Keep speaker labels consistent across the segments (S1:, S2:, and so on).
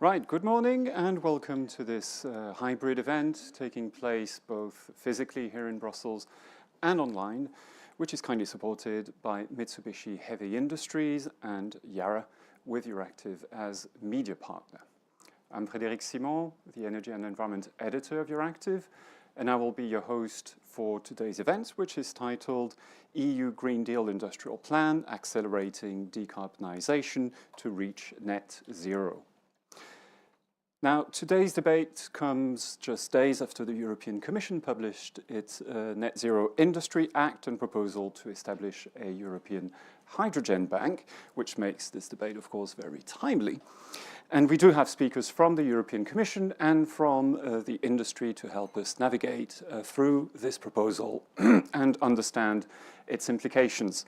S1: Right, good morning and welcome to this hybrid event taking place both physically here in Brussels and online, which is kindly supported by Mitsubishi Heavy Industries and Yara with Euractiv as media partner. I'm Frédéric Simon, the Energy and Environment Editor of Euractiv, and I will be your host for today's event, which is titled EU Green Deal Industrial Plan, Accelerating Decarbonisation to Reach Net Zero. Now, today's debate comes just days after the European Commission published its Net Zero Industry Act and proposal to establish a European hydrogen bank, which makes this debate, of course, very timely. And we do have speakers from the European Commission and from the industry to help us navigate through this proposal and understand its implications.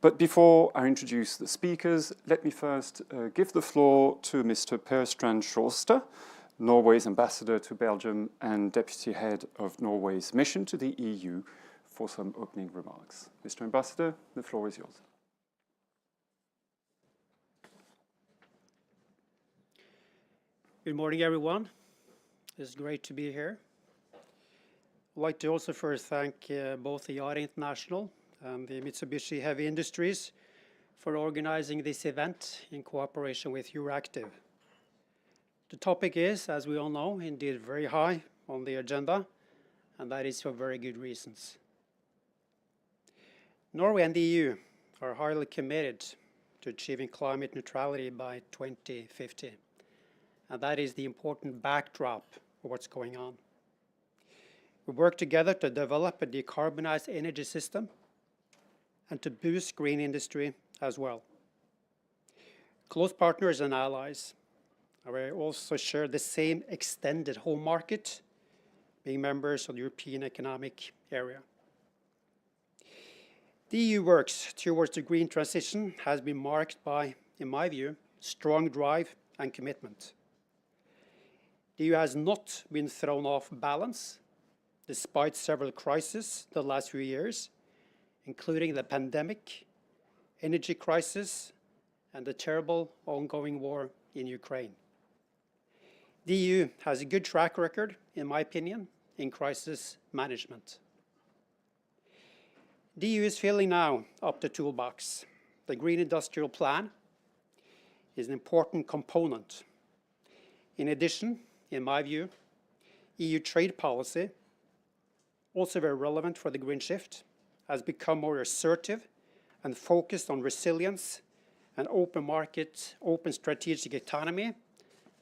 S1: But before I introduce the speakers, let me first give the floor to Mr. Per Strand Sjåstad, Norway's ambassador to Belgium and deputy head of Norway's mission to the EU, for some opening remarks. Mr. Ambassador, the floor is yours.
S2: Good morning, everyone. It's great to be here. I'd like to also first thank both the Yara International and the Mitsubishi Heavy Industries for organizing this event in cooperation with Euractiv. The topic is, as we all know, indeed very high on the agenda, and that is for very good reasons. Norway and the EU are highly committed to achieving climate neutrality by 2050, and that is the important backdrop of what's going on. We work together to develop a decarbonized energy system and to boost green industry as well. Close partners and allies. We also share the same extended home market, being members of the European Economic Area. The EU works towards the green transition has been marked by, in my view, strong drive and commitment. The EU has not been thrown off balance, despite several crises the last few years, including the pandemic, energy crisis, and the terrible ongoing war in Ukraine. The EU has a good track record, in my opinion, in crisis management. The EU is filling now up the toolbox. The Green Industrial Plan is an important component. In addition, in my view, EU trade policy, also very relevant for the green shift, has become more assertive and focused on resilience and open market, open strategic economy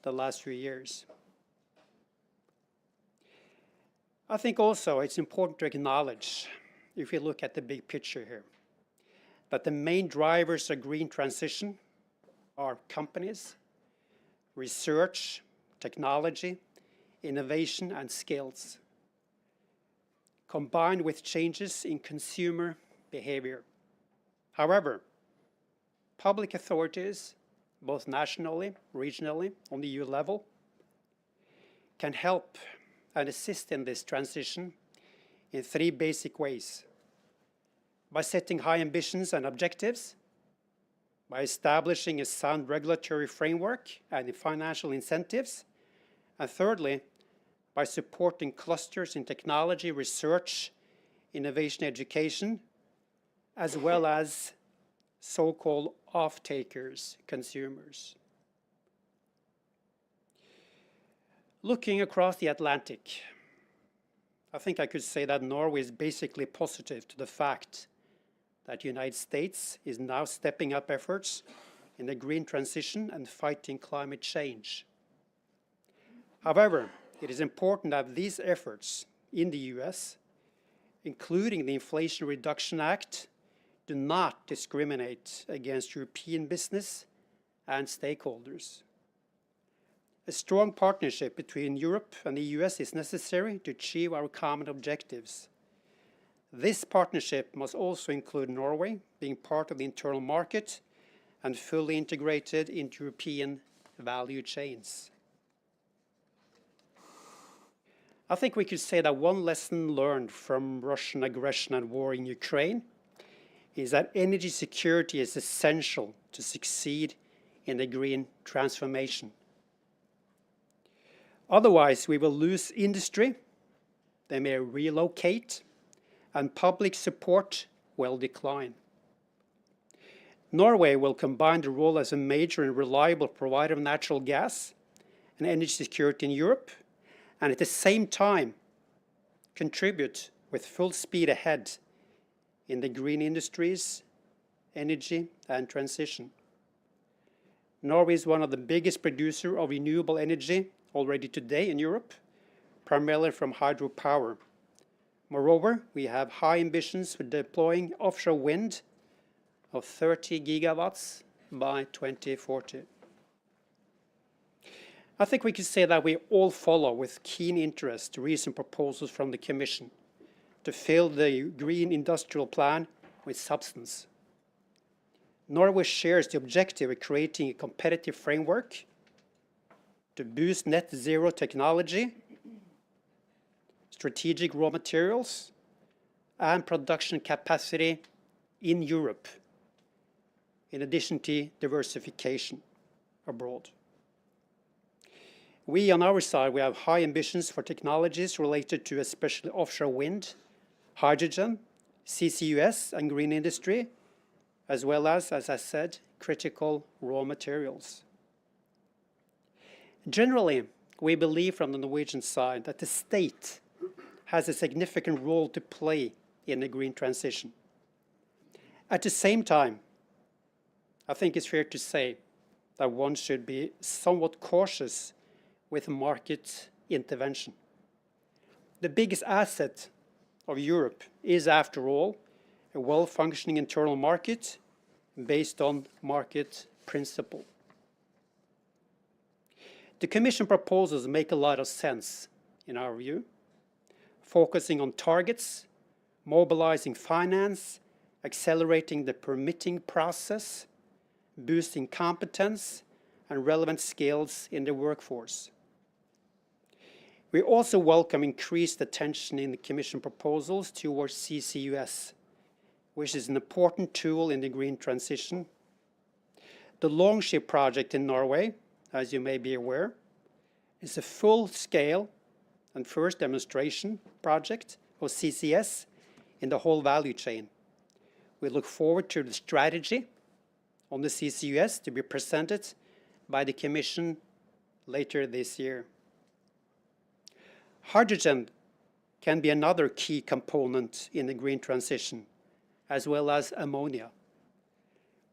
S2: the last few years. I think also it's important to acknowledge, if you look at the big picture here, that the main drivers of green transition are companies, research, technology, innovation, and skills, combined with changes in consumer behavior. However, public authorities, both nationally, regionally, on the EU level, can help and assist in this transition in three basic ways: by setting high ambitions and objectives, by establishing a sound regulatory framework and financial incentives, and thirdly, by supporting clusters in technology, research, innovation, education, as well as so-called off-takers, consumers. Looking across the Atlantic, I think I could say that Norway is basically positive to the fact that the United States is now stepping up efforts in the green transition and fighting climate change. However, it is important that these efforts in the US, including the Inflation Reduction Act, do not discriminate against European business and stakeholders. A strong partnership between Europe and the US is necessary to achieve our common objectives. This partnership must also include Norway being part of the internal market and fully integrated into European value chains. I think we could say that one lesson learned from Russian aggression and war in Ukraine is that energy security is essential to succeed in the green transformation. Otherwise, we will lose industry, they may relocate, and public support will decline. Norway will combine the role as a major and reliable provider of natural gas and energy security in Europe, and at the same time contribute with full speed ahead in the green industries, energy, and transition. Norway is one of the biggest producers of renewable energy already today in Europe, primarily from hydropower. Moreover, we have high ambitions for deploying offshore wind of 30 gigawatts by 2040. I think we could say that we all follow with keen interest recent proposals from the Commission to fill the Green Industrial Plan with substance. Norway shares the objective of creating a competitive framework to boost net zero technology, strategic raw materials, and production capacity in Europe, in addition to diversification abroad. We, on our side, we have high ambitions for technologies related to especially offshore wind, hydrogen, CCUS, and green industry, as well as I said, critical raw materials. Generally, we believe from the Norwegian side that the state has a significant role to play in the green transition. At the same time, I think it's fair to say that one should be somewhat cautious with market intervention. The biggest asset of Europe is, after all, a well-functioning internal market based on market principle. The Commission proposals make a lot of sense, in our view, focusing on targets, mobilizing finance, accelerating the permitting process, boosting competence and relevant skills in the workforce. We also welcome increased attention in the Commission proposals towards CCUS, which is an important tool in the green transition. The Longship project in Norway, as you may be aware, is a full-scale and first demonstration project of CCS in the whole value chain. We look forward to the strategy on the CCUS to be presented by the Commission later this year. Hydrogen can be another key component in the green transition, as well as ammonia.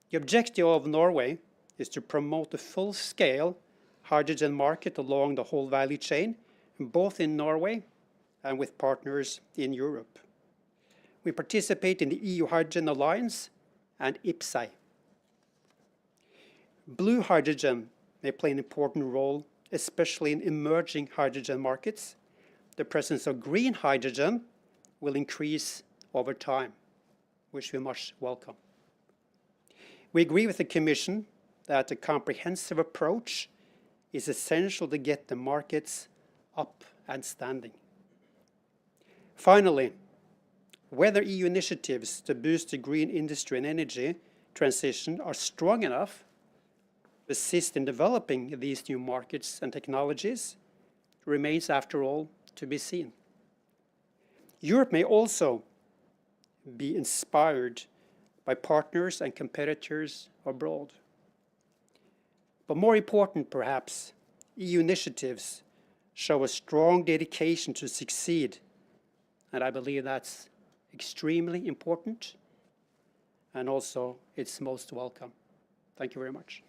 S2: The objective of Norway is to promote a full-scale hydrogen market along the whole value chain, both in Norway and with partners in Europe. We participate in the EU Hydrogen Alliance and IPCEI. Blue hydrogen may play an important role, especially in emerging hydrogen markets. The presence of green hydrogen will increase over time, which we must welcome. We agree with the Commission that a comprehensive approach is essential to get the markets up and standing. Finally, whether EU initiatives to boost the green industry and energy transition are strong enough to assist in developing these new markets and technologies remains, after all, to be seen. Europe may also be inspired by partners and competitors abroad. But more important, perhaps, EU initiatives show a strong dedication to succeed, and I believe that's extremely important, and also it's most welcome. Thank you very much.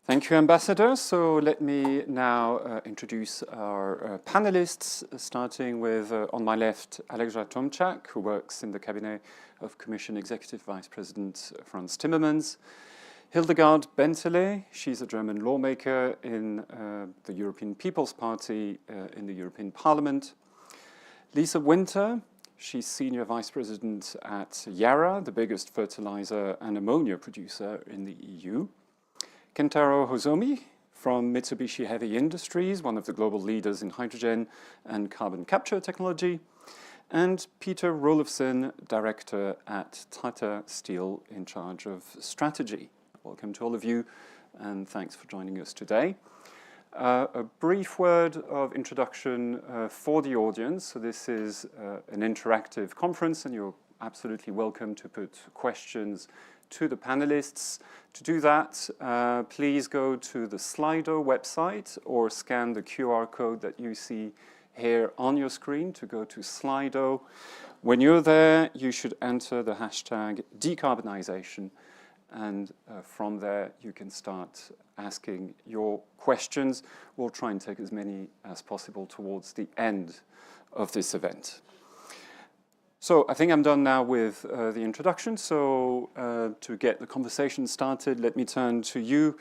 S1: Thank you, Ambassador. So let me now introduce our panelists, starting with, on my left, Aleksandr Tomczak, who works in the cabinet of Commission Executive Vice President Franz Timmermans. Hildegard Bentley, she's a German lawmaker in the European People's Party in the European Parliament. Lisa Winter, she's Senior Vice President at Yara, the biggest fertilizer and ammonia producer in the EU. Kentaro Hosomi from Mitsubishi Heavy Industries, one of the global leaders in hydrogen and carbon capture technology. and Peter Rolofsson, Director at Tata Steel in charge of strategy. Welcome to all of you, and thanks for joining us today. A brief word of introduction for the audience. So this is an interactive conference, and you're absolutely welcome to put questions to the panelists. To do that, please go to the Slido website or scan the QR code that you see here on your screen to go to Slido. When you're there, you should enter the hashtag decarbonisation, and from there you can start asking your questions. We'll try and take as many as possible towards the end of this event. So I think I'm done now with the introduction. So to get the conversation started, let me turn to you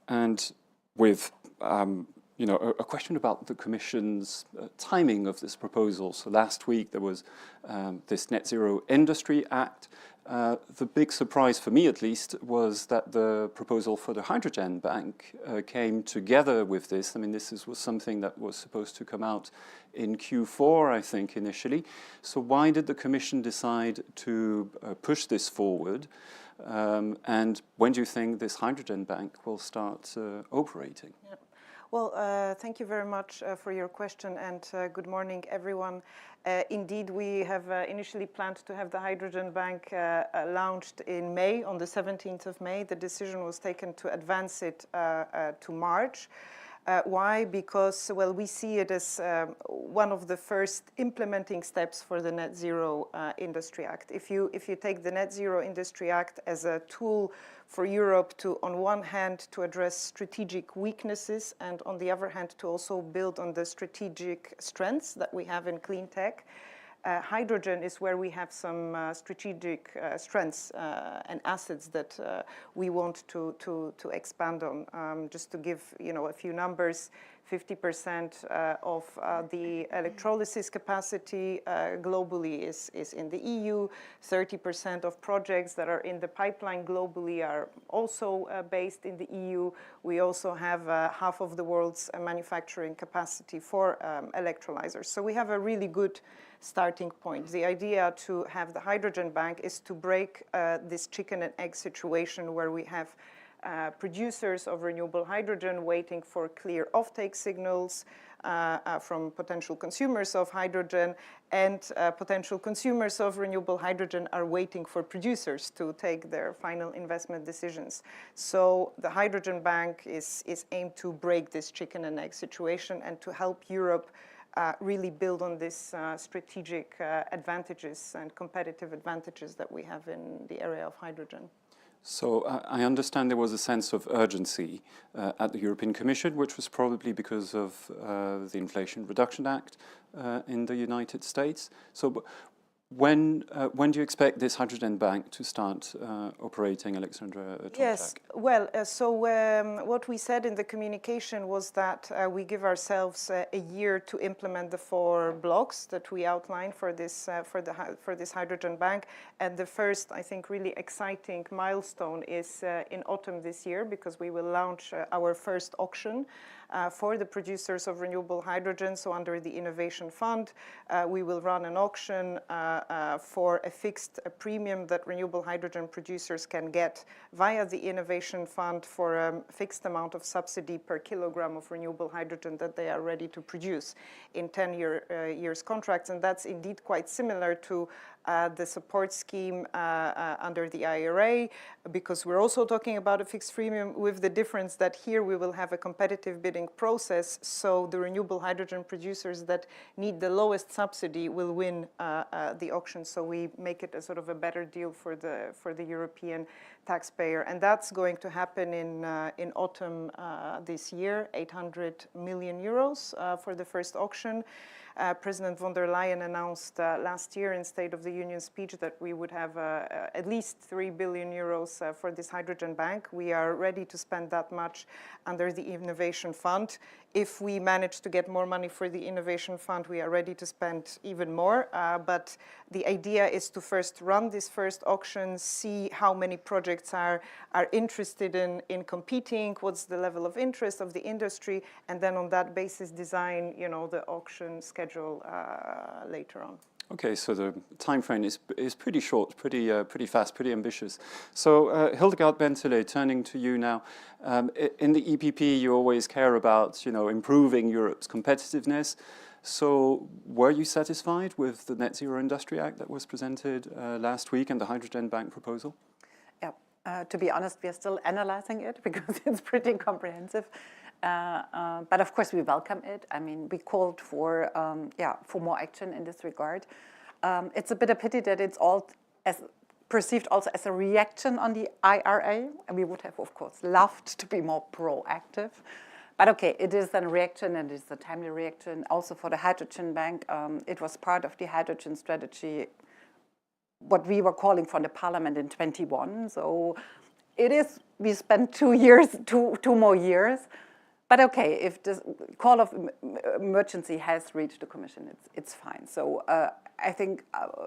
S1: and with a question about the Commission's timing of this proposal. So last week there was this Net Zero Industry Act. The big surprise for me, at least, was that the proposal for the Hydrogen Bank came together with this. I mean, this was something that was supposed to come out in Q4, I think, initially. So why did the Commission decide to push this forward? And when do you think this Hydrogen Bank will start operating?
S3: Yeah. Well, thank you very much for your question, and good morning, everyone. Indeed, we have initially planned to have the Hydrogen Bank launched in May, on the 17th of May. The decision was taken to advance it to March. Why? Because, well, we see it as one of the first implementing steps for the Net Zero Industry Act. If you take the Net Zero Industry Act as a tool for Europe to, on one hand, to address strategic weaknesses, and on the other hand, to also build on the strategic strengths that we have in clean tech, hydrogen is where we have some strategic strengths and assets that we want to expand on. Just to give a few numbers, 50% of the electrolysis capacity globally is in the EU. 30% of projects that are in the pipeline globally are also based in the EU. We also have half of the world's manufacturing capacity for electrolyzers. So we have a really good starting point. The idea to have the Hydrogen Bank is to break this chicken and egg situation where we have producers of renewable hydrogen waiting for clear offtake signals from potential consumers of hydrogen, and potential consumers of renewable hydrogen are waiting for producers to take their final investment decisions. So the Hydrogen Bank is aimed to break this chicken and egg situation and to help Europe really build on this strategic advantages and competitive advantages that we have in the area of hydrogen.
S1: So I understand there was a sense of urgency at the European Commission, which was probably because of the Inflation Reduction Act in the United States. So when do you expect this Hydrogen Bank to start operating, Alexandra?
S3: Yes, well, so what we said in the communication was that we give ourselves a year to implement the 4 blocks that we outlined for this Hydrogen Bank. And the first, I think, really exciting milestone is in autumn this year, because we will launch our first auction for the producers of renewable hydrogen. So under the Innovation Fund, we will run an auction for a fixed premium that renewable hydrogen producers can get via the Innovation Fund for a fixed amount of subsidy per kilogram of renewable hydrogen that they are ready to produce in 10-year contracts. And that's indeed quite similar to the support scheme under the IRA, because we're also talking about a fixed premium, with the difference that here we will have a competitive bidding process. So the renewable hydrogen producers that need the lowest subsidy will win the auction. So we make it a sort of a better deal for the European taxpayer. And that's going to happen in autumn this year, 800 million euros for the first auction. President von der Leyen announced last year in State of the Union speech that we would have at least 3 billion euros for this Hydrogen Bank. We are ready to spend that much under the Innovation Fund. If we manage to get more money for the Innovation Fund, we are ready to spend even more. But the idea is to first run this first auction, see how many projects are interested in competing, what's the level of interest of the industry, and then on that basis design, the auction schedule schedule later on.
S1: Okay, so the time frame is pretty short, pretty fast, pretty ambitious. So Hildegard Benteler, turning to you now. In the EPP, you always care about, improving Europe's competitiveness. So were you satisfied with the Net Zero Industry Act that was presented last week and the Hydrogen Bank proposal?
S4: Yeah, to be honest, we are still analyzing it because it's pretty comprehensive. But of course, we welcome it. I mean, we called for more action in this regard. It's a bit of pity that it's all perceived also as a reaction on the IRA, and we would have, of course, loved to be more proactive. But okay, it is a reaction, and it's a timely reaction. Also for the Hydrogen Bank, it was part of the hydrogen strategy, what we were calling from the Parliament in 21. So it is. We spent 2 years, two more years. But okay, if the call of emergency has reached the Commission, it's fine. So I think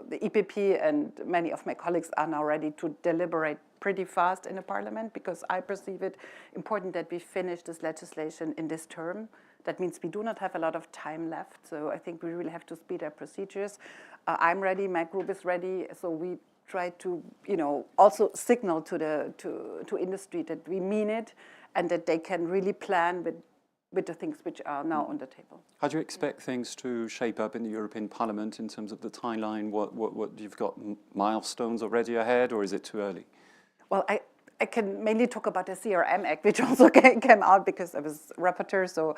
S4: the EPP and many of my colleagues are now ready to deliberate pretty fast in the Parliament, because I perceive it important that we finish this legislation in this term. That means we do not have a lot of time left. So I think we really have to speed up procedures. I'm ready, my group is ready. So we try to, also signal to industry that we mean it, and that they can really plan with the things which are now on the table.
S1: How do you expect things to shape up in the European Parliament in terms of the timeline? What you've got milestones already ahead, or is it too early?
S4: Well, I can mainly talk about the CRM Act, which also came out because I was rapporteur. So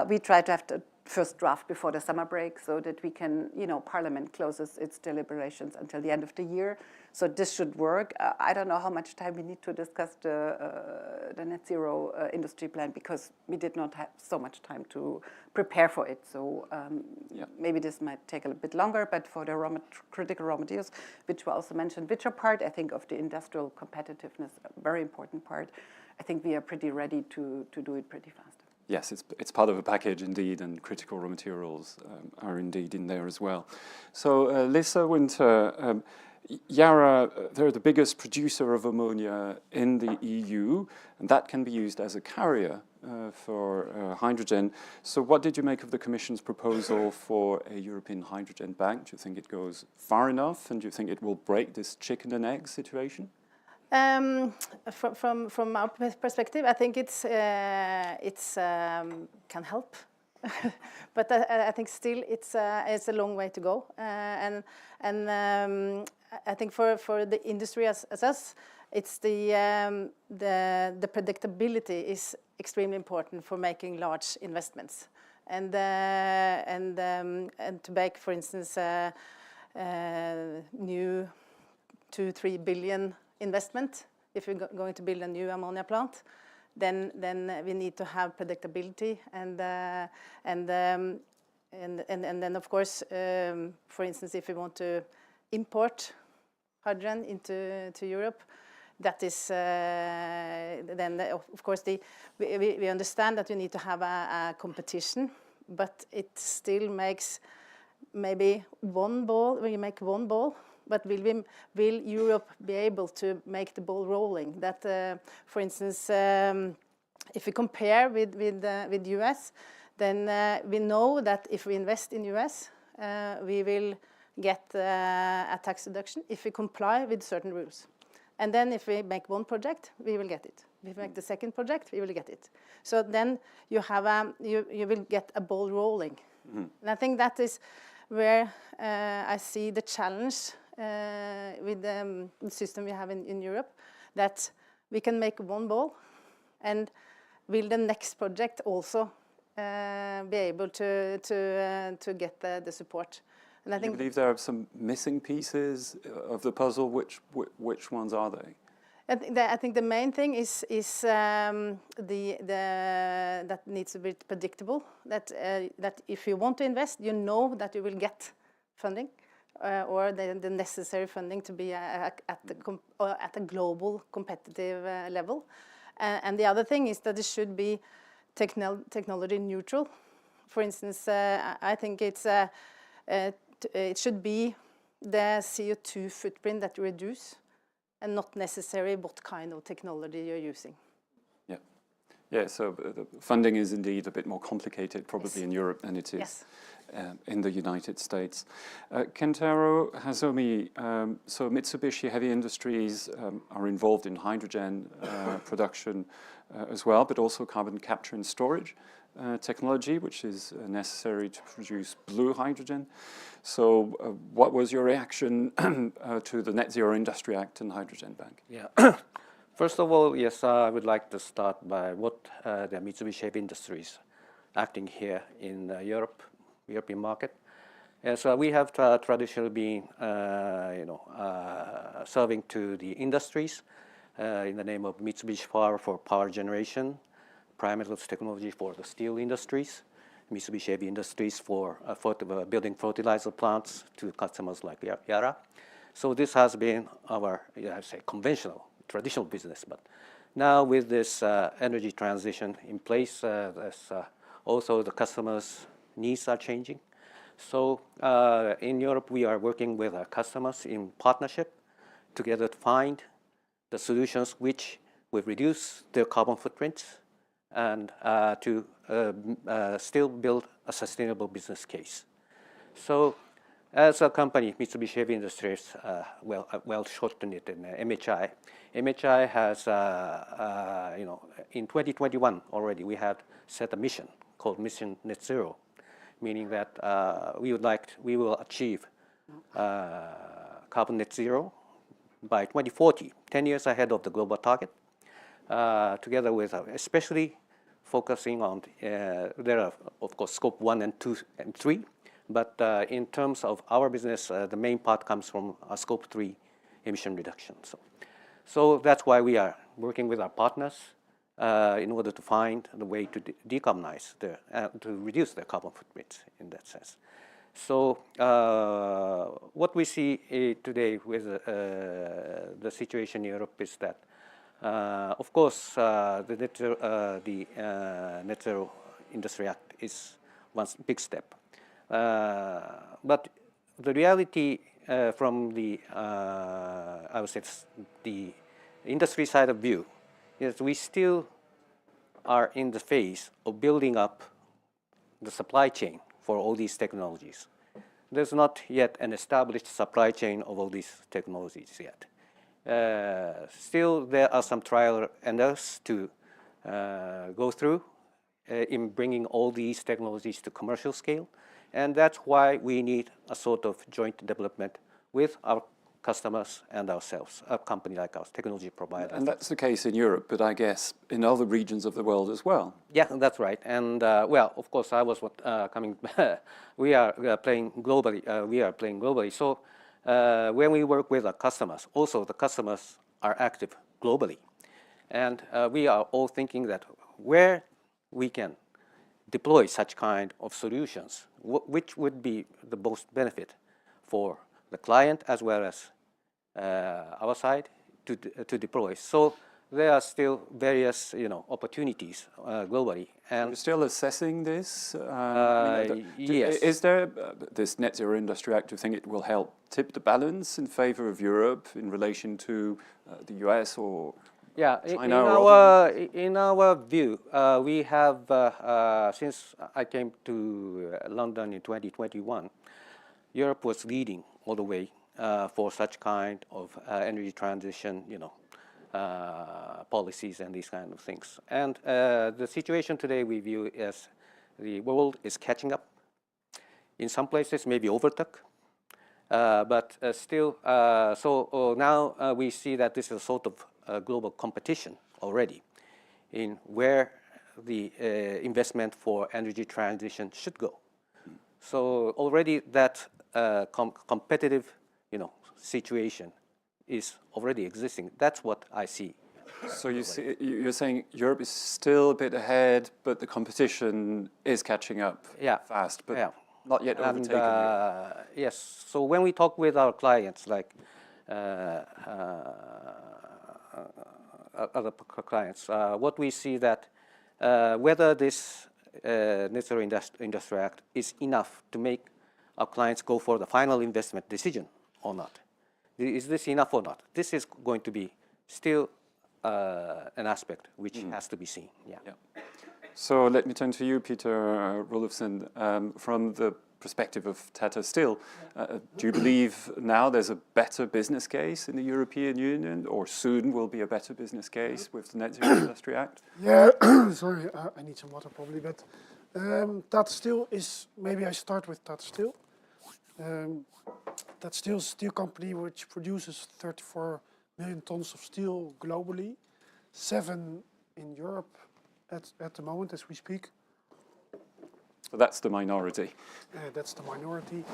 S4: we try to have the first draft before the summer break so that we can, Parliament closes its deliberations until the end of the year. So this should work. I don't know how much time we need to discuss the net zero industry plan, because we did not have so much time to prepare for it. So maybe this might take a little bit longer, but for the critical raw materials, which were also mentioned, which are part, I think, of the industrial competitiveness, a very important part, I think we are pretty ready to do it pretty fast.
S1: Yes, it's part of a package indeed, and critical raw materials are indeed in there as well. So Lisa Winter, Yara, they're the biggest producer of ammonia in the EU, and that can be used as a carrier for hydrogen. So what did you make of the Commission's proposal for a European hydrogen bank? Do you think it goes far enough, and do you think it will break this chicken and egg situation?
S5: From our perspective, I think it's can help, but I think still it's a long way to go, and I think for the industry as us, it's the predictability is extremely important for making large investments, and to make, for instance, new 2-3 billion investment. If we're going to build a new ammonia plant, then we need to have predictability, and then of course, for instance, if we want to import hydrogen into Europe, that is then of course we understand that you need to have a competition, but it still makes maybe one ball. When you make one ball, but will Europe be able to make the ball rolling? That, for instance, if we compare with US, then we know that if we invest in US, we will get a tax deduction if we comply with certain rules. And then if we make one project, we will get it. If we make the second project, we will get it. So then you have you will get a ball rolling. Mm-hmm. And I think that is where I see the challenge with the system we have in Europe, that we can make one ball, and will the next project also be able to get the support? And I think,
S1: you believe there are some missing pieces of the puzzle. Which ones are they?
S5: I think the main thing is that needs to be predictable. That if you want to invest, you know that you will get funding, or the necessary funding to be at a global competitive level. And the other thing is that it should be technology neutral. For instance, I think it should be the CO2 footprint that you reduce, and not necessarily what kind of technology you're using.
S1: Yeah. Yeah, so the funding is indeed a bit more complicated probably in Europe than it is in the United States. Kentaro Hazomi, so Mitsubishi Heavy Industries are involved in hydrogen production as well, but also carbon capture and storage technology, which is necessary to produce blue hydrogen. So what was your reaction to the Net Zero Industry Act and Hydrogen Bank?
S6: Yeah. First of all, yes, I would like to start by what the Mitsubishi Heavy Industries acting here in European market. Yes, we have traditionally been, serving to the industries in the name of Mitsubishi Power for power generation, Panellists technology for the steel industries, Mitsubishi Heavy Industries for building fertilizer plants to customers like Yara. So this has been our, conventional, traditional business. But now with this energy transition in place, also the customers' needs are changing. So in Europe, we are working with our customers in partnership together to find the solutions which will reduce their carbon footprints and to still build a sustainable business case. So as a company, Mitsubishi Heavy Industries, well shortened it in MHI. MHI has, in 2021 already, we had set a mission called Mission Net Zero, meaning that we will achieve carbon net zero by 2040, 10 years ahead of the global target, together with especially focusing on, there are, of course, scope 1 and 2 and 3, but in terms of our business, the main part comes from scope 3 emission reduction. So that's why we are working with our partners in order to find the way to decarbonize, to reduce their carbon footprint in that sense. So what we see today with the situation in Europe is that, of course, the Net Zero Industry Act is one big step. But the reality from the, I would say, the industry side of view is we still are in the phase of building up the supply chain for all these technologies. There's not yet an established supply chain of all these technologies yet. Still, there are some trial and errors to go through in bringing all these technologies to commercial scale. And that's why we need a sort of joint development with our customers and ourselves, a company like ours, technology providers.
S1: And that's the case in Europe, but I guess in other regions of the world as well.
S6: Yeah, that's right. And well, of course, I was coming. We are playing globally. So when we work with our customers, also the customers are active globally, and we are all thinking that where we can deploy such kind of solutions, which would be the most benefit for the client as well as our side to deploy. So there are still various opportunities globally. And
S1: you're still assessing this?
S6: Yes.
S1: Is there this Net Zero Industry Act? Do you think it will help tip the balance in favor of Europe in relation to the US or China?
S6: In our view, we have, since I came to London in 2021, Europe was leading all the way for such kind of energy transition, policies and these kind of things. And the situation today we view as the world is catching up. In some places, maybe overtook. But still, so now we see that this is a sort of global competition already in where the investment for energy transition should go. So already that competitive, situation is already existing. That's what I see.
S1: So you're saying Europe is still a bit ahead, but the competition is catching up fast, but not yet overtaken.
S6: Yes. So when we talk with our clients, like other clients, what we see that whether this Net Zero Industry Act is enough to make our clients go for the final investment decision or not. Is this enough or not? This is going to be still an aspect which has to be seen. Yeah.
S1: So let me turn to you, Peter Rolofsen, from the perspective of Tata Steel. Do you believe now there's a better business case in the European Union, or soon will be a better business case with the Net Zero Industry Act?
S7: Yeah, sorry, I need some water probably, but Tata Steel is, maybe I start with Tata Steel. Tata Steel is a steel company which produces 34 million tons of steel globally, 7 in Europe at the moment as we speak.
S1: So that's the minority.
S7: That's the minority.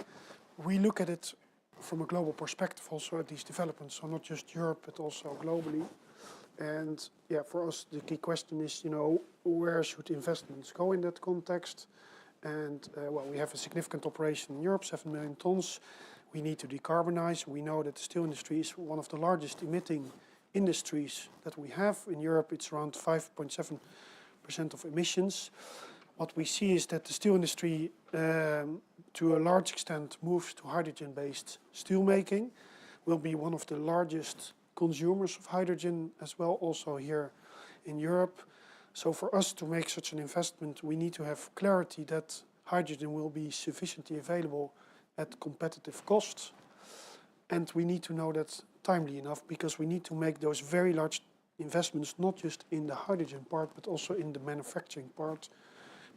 S7: We look at it from a global perspective also at these developments, so not just Europe but also globally. And yeah, for us the key question is, you know, where should investments go in that context? And well, we have a significant operation in Europe, 7 million tons. We need to decarbonize. We know that the steel industry is one of the largest emitting industries that we have. In Europe it's around 5.7% of emissions. What we see is that the steel industry, to a large extent, moves to hydrogen-based steel making, will be one of the largest consumers of hydrogen as well, also here in Europe. So for us to make such an investment, we need to have clarity that hydrogen will be sufficiently available at competitive costs. And we need to know that timely enough, because we need to make those very large investments, not just in the hydrogen part, but also in the manufacturing part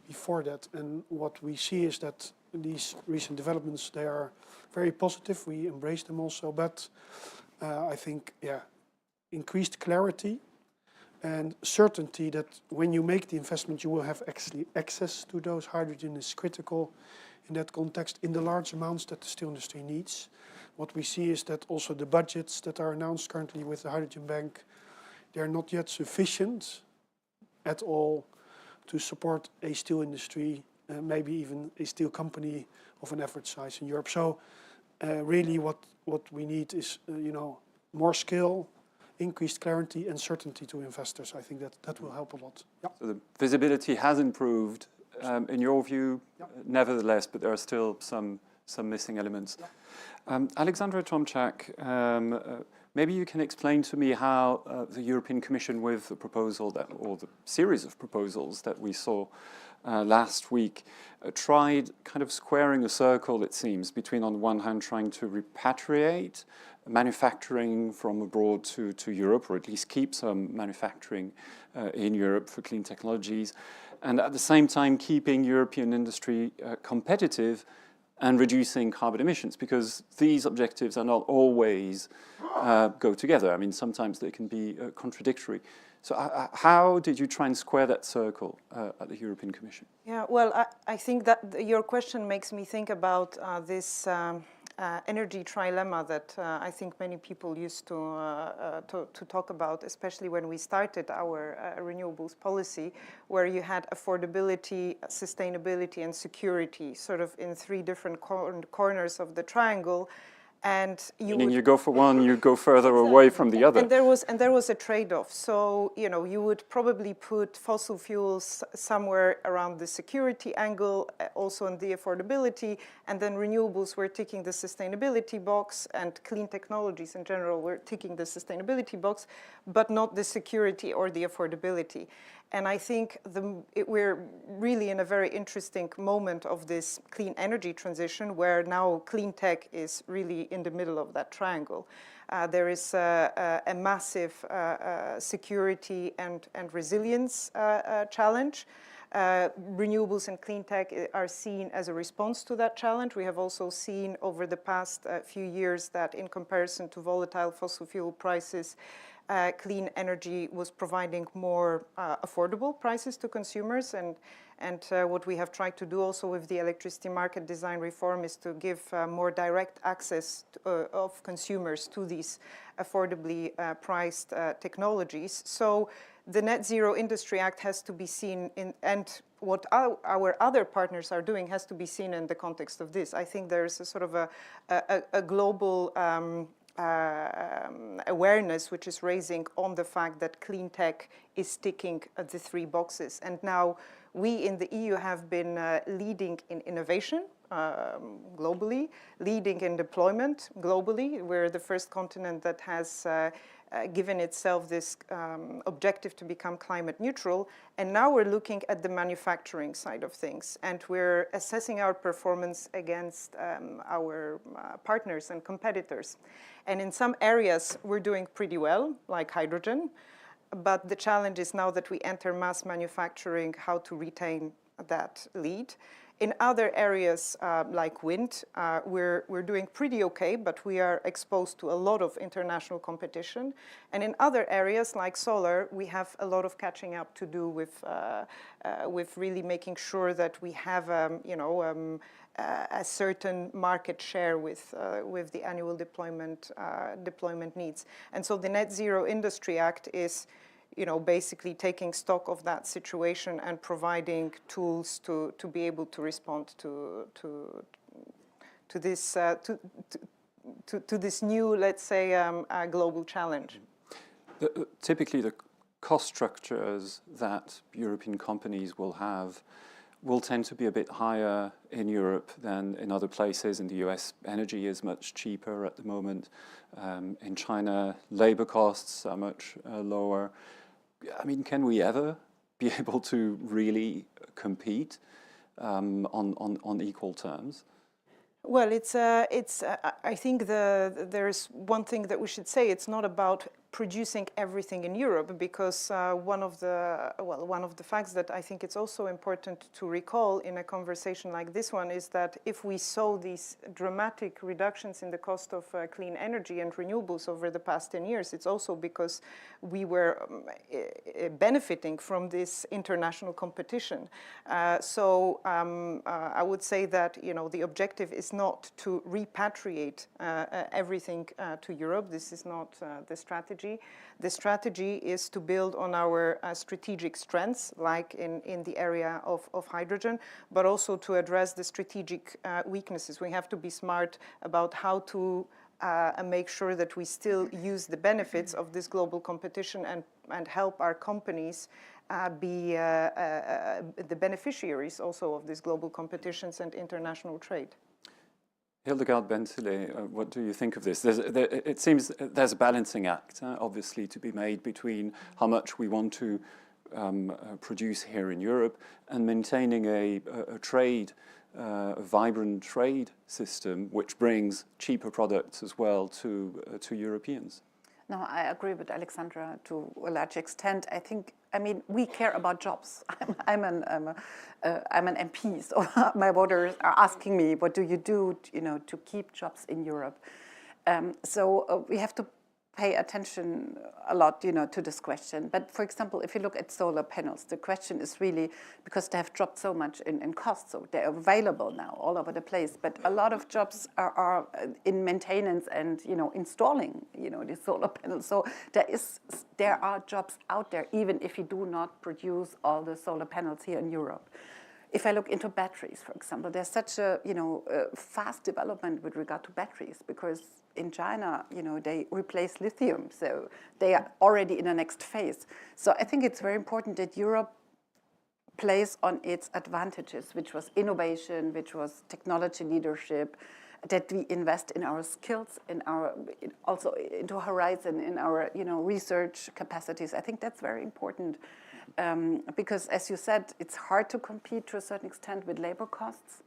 S7: before that. And what we see is that these recent developments, they are very positive. We embrace them also, but I think, yeah, increased clarity and certainty that when you make the investment, you will have actually access to those hydrogen is critical in that context, in the large amounts that the steel industry needs. What we see is that also the budgets that are announced currently with the Hydrogen Bank, they are not yet sufficient at all to support a steel industry, maybe even a steel company of an average size in Europe. So really what we need is, you know, more scale, increased clarity and certainty to investors. I think that will help a lot. Yeah.
S1: So the visibility has improved, in your view, nevertheless, but there are still some missing elements. Alexandra Tomczak, maybe you can explain to me how the European Commission, with the proposal that, or the series of proposals that we saw last week, tried kind of squaring a circle, it seems, between on the one hand trying to repatriate manufacturing from abroad to Europe, or at least keep some manufacturing in Europe for clean technologies, and at the same time keeping European industry competitive and reducing carbon emissions, because these objectives are not always go together. I mean, sometimes they can be contradictory. So how did you try and square that circle at the European Commission?
S3: Yeah, well, I think that your question makes me think about this energy trilemma that I think many people used to talk about, especially when we started our renewables policy, where you had affordability, sustainability, and security, sort of in 3 different corners of the triangle. And
S1: meaning you go for one, you go further away from the other.
S3: And there was a trade-off. So, you know, you would probably put fossil fuels somewhere around the security angle, also on the affordability, and then renewables were ticking the sustainability box, and clean technologies in general were ticking the sustainability box, but not the security or the affordability. And I think we're really in a very interesting moment of this clean energy transition, where now clean tech is really in the middle of that triangle. There is a massive security and resilience challenge. Renewables and clean tech are seen as a response to that challenge. We have also seen over the past few years that in comparison to volatile fossil fuel prices, clean energy was providing more affordable prices to consumers, and what we have tried to do also with the electricity market design reform is to give more direct access of consumers to these affordably priced technologies. So the Net Zero Industry Act has to be seen in, and what our other partners are doing has to be seen in the context of this. I think there is a sort of a global awareness which is raising on the fact that clean tech is ticking the 3 boxes. And now we in the EU have been leading in innovation globally, leading in deployment globally. We're the first continent that has given itself this objective to become climate neutral. And now we're looking at the manufacturing side of things. And we're assessing our performance against our partners and competitors. And in some areas, we're doing pretty well, like hydrogen. But the challenge is now that we enter mass manufacturing, how to retain that lead. In other areas like wind, we're doing pretty okay, but we are exposed to a lot of international competition. And in other areas like solar, we have a lot of catching up to do with really making sure that we have a certain market share with the annual deployment needs. And so the Net Zero Industry Act is basically taking stock of that situation and providing tools to be able to respond to this new, let's say, global challenge.
S1: Typically, the cost structures that European companies will tend to be a bit higher in Europe than in other places. In the US, energy is much cheaper at the moment. In China, labor costs are much lower. I mean, can we ever be able to really compete on equal terms?
S3: Well, I think there's one thing that we should say. It's not about producing everything in Europe, because one of the facts that I think it's also important to recall in a conversation like this one is that if we saw these dramatic reductions in the cost of clean energy and renewables over the past 10 years, it's also because we were benefiting from this international competition. So I would say that the objective is not to repatriate everything to Europe. This is not the strategy. The strategy is to build on our strategic strengths, like in the area of hydrogen, but also to address the strategic weaknesses. We have to be smart about how to make sure that we still use the benefits of this global competition and help our companies be the beneficiaries also of these global competitions and international trade.
S1: Hildegard Bentley, what do you think of this? It seems there's a balancing act, obviously, to be made between how much we want to produce here in Europe and maintaining a vibrant trade system which brings cheaper products as well to Europeans.
S4: No, I agree with Alexandra to a large extent. I mean, we care about jobs. I'm an MP, so my voters are asking me, what do you do, to keep jobs in Europe? So we have to pay attention a lot, to this question. But for example, if you look at solar panels, the question is really because they have dropped so much in cost, so they're available now all over the place. But a lot of jobs are in maintenance and installing these solar panels. So there are jobs out there, even if you do not produce all the solar panels here in Europe. If I look into batteries, for example, there's such a fast development with regard to batteries, because in China, they replace lithium, so they are already in the next phase. So I think it's very important that Europe plays on its advantages, which was innovation, which was technology leadership, that we invest in our skills, also into Horizon, in our research capacities. I think that's very important. Because, as you said, it's hard to compete to a certain extent with labor costs.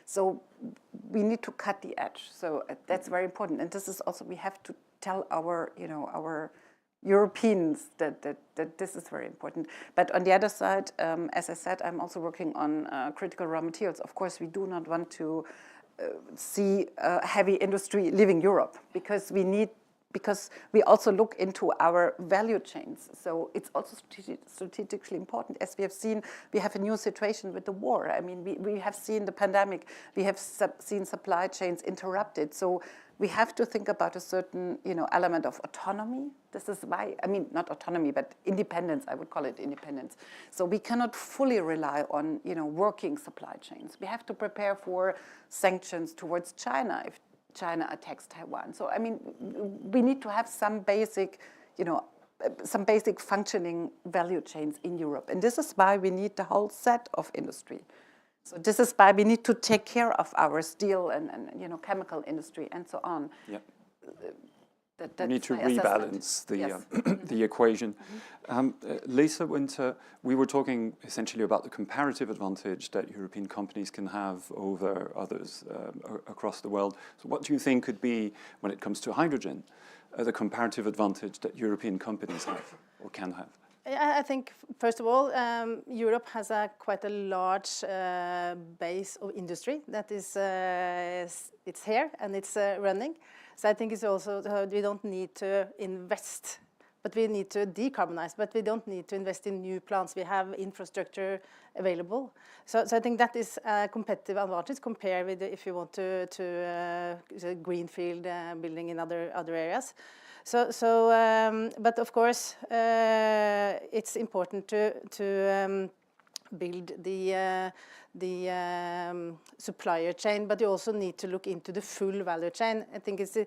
S4: So we need to cut the edge. So that's very important. And this is also, we have to tell our Europeans that this is very important. But on the other side, as I said, I'm also working on critical raw materials. Of course, we do not want to see heavy industry leaving Europe, because we also look into our value chains. So it's also strategically important. As we have seen, we have a new situation with the war. I mean, we have seen the pandemic. We have seen supply chains interrupted. So we have to think about a certain, element of autonomy. This is why, not autonomy, but independence. I would call it independence. So we cannot fully rely on, working supply chains. We have to prepare for sanctions towards China if China attacks Taiwan. So, we need to have some basic functioning value chains in Europe. And this is why we need the whole set of industry. So this is why we need to take care of our steel and you know, chemical industry and so on.
S1: Yep.
S4: We
S1: need to rebalance the,
S4: Yes.
S1: the equation. Lisa Winter, we were talking essentially about the comparative advantage that European companies can have over others across the world. So what do you think could be, when it comes to hydrogen, the comparative advantage that European companies have or can have?
S5: I think, first of all, Europe has quite a large base of industry that is it's here and it's running. So I think it's also, we don't need to invest, but we need to decarbonize, but we don't need to invest in new plants. We have infrastructure available. So I think that is a competitive advantage compared with if you want to greenfield building in other areas. But of course, it's important to build the supplier chain, but you also need to look into the full value chain. I think it's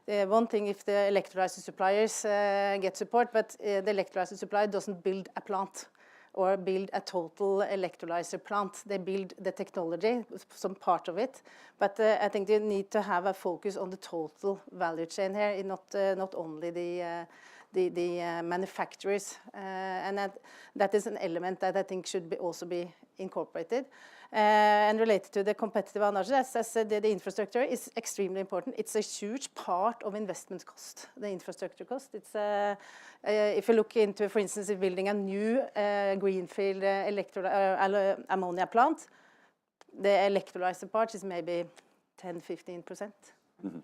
S5: one thing if the electrolyzer suppliers get support, but the electrolyzer supplier doesn't build a plant or build a total electrolyzer plant. They build the technology, some part of it, but I think they need to have a focus on the total value chain here, not only the manufacturers, and that is an element that I think should also be incorporated. And related to the competitive advantage, as I said, the infrastructure is extremely important. It's a huge part of investment cost, the infrastructure cost. It's if you look into, for instance, if building a new greenfield ammonia plant, the electrolyzer part is maybe 10–15%. Mm-hmm.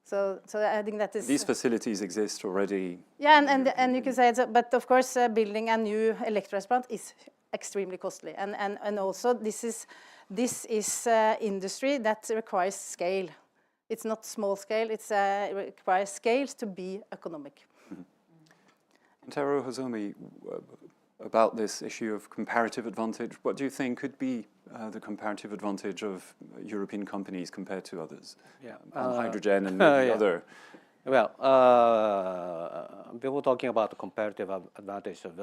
S5: So I think that is...
S1: These facilities exist already.
S5: Yeah, and you can say, but of course, building a new electrolyzer plant is extremely costly, and also this is industry that requires scale. It's not small scale. It requires scales to be economic.
S1: Mm-hmm. Taro Hozomi, about this issue of comparative advantage, what do you think could be the comparative advantage of European companies compared to others?
S6: Yeah.
S1: On hydrogen and maybe other.
S6: Well, before talking about the comparative advantage of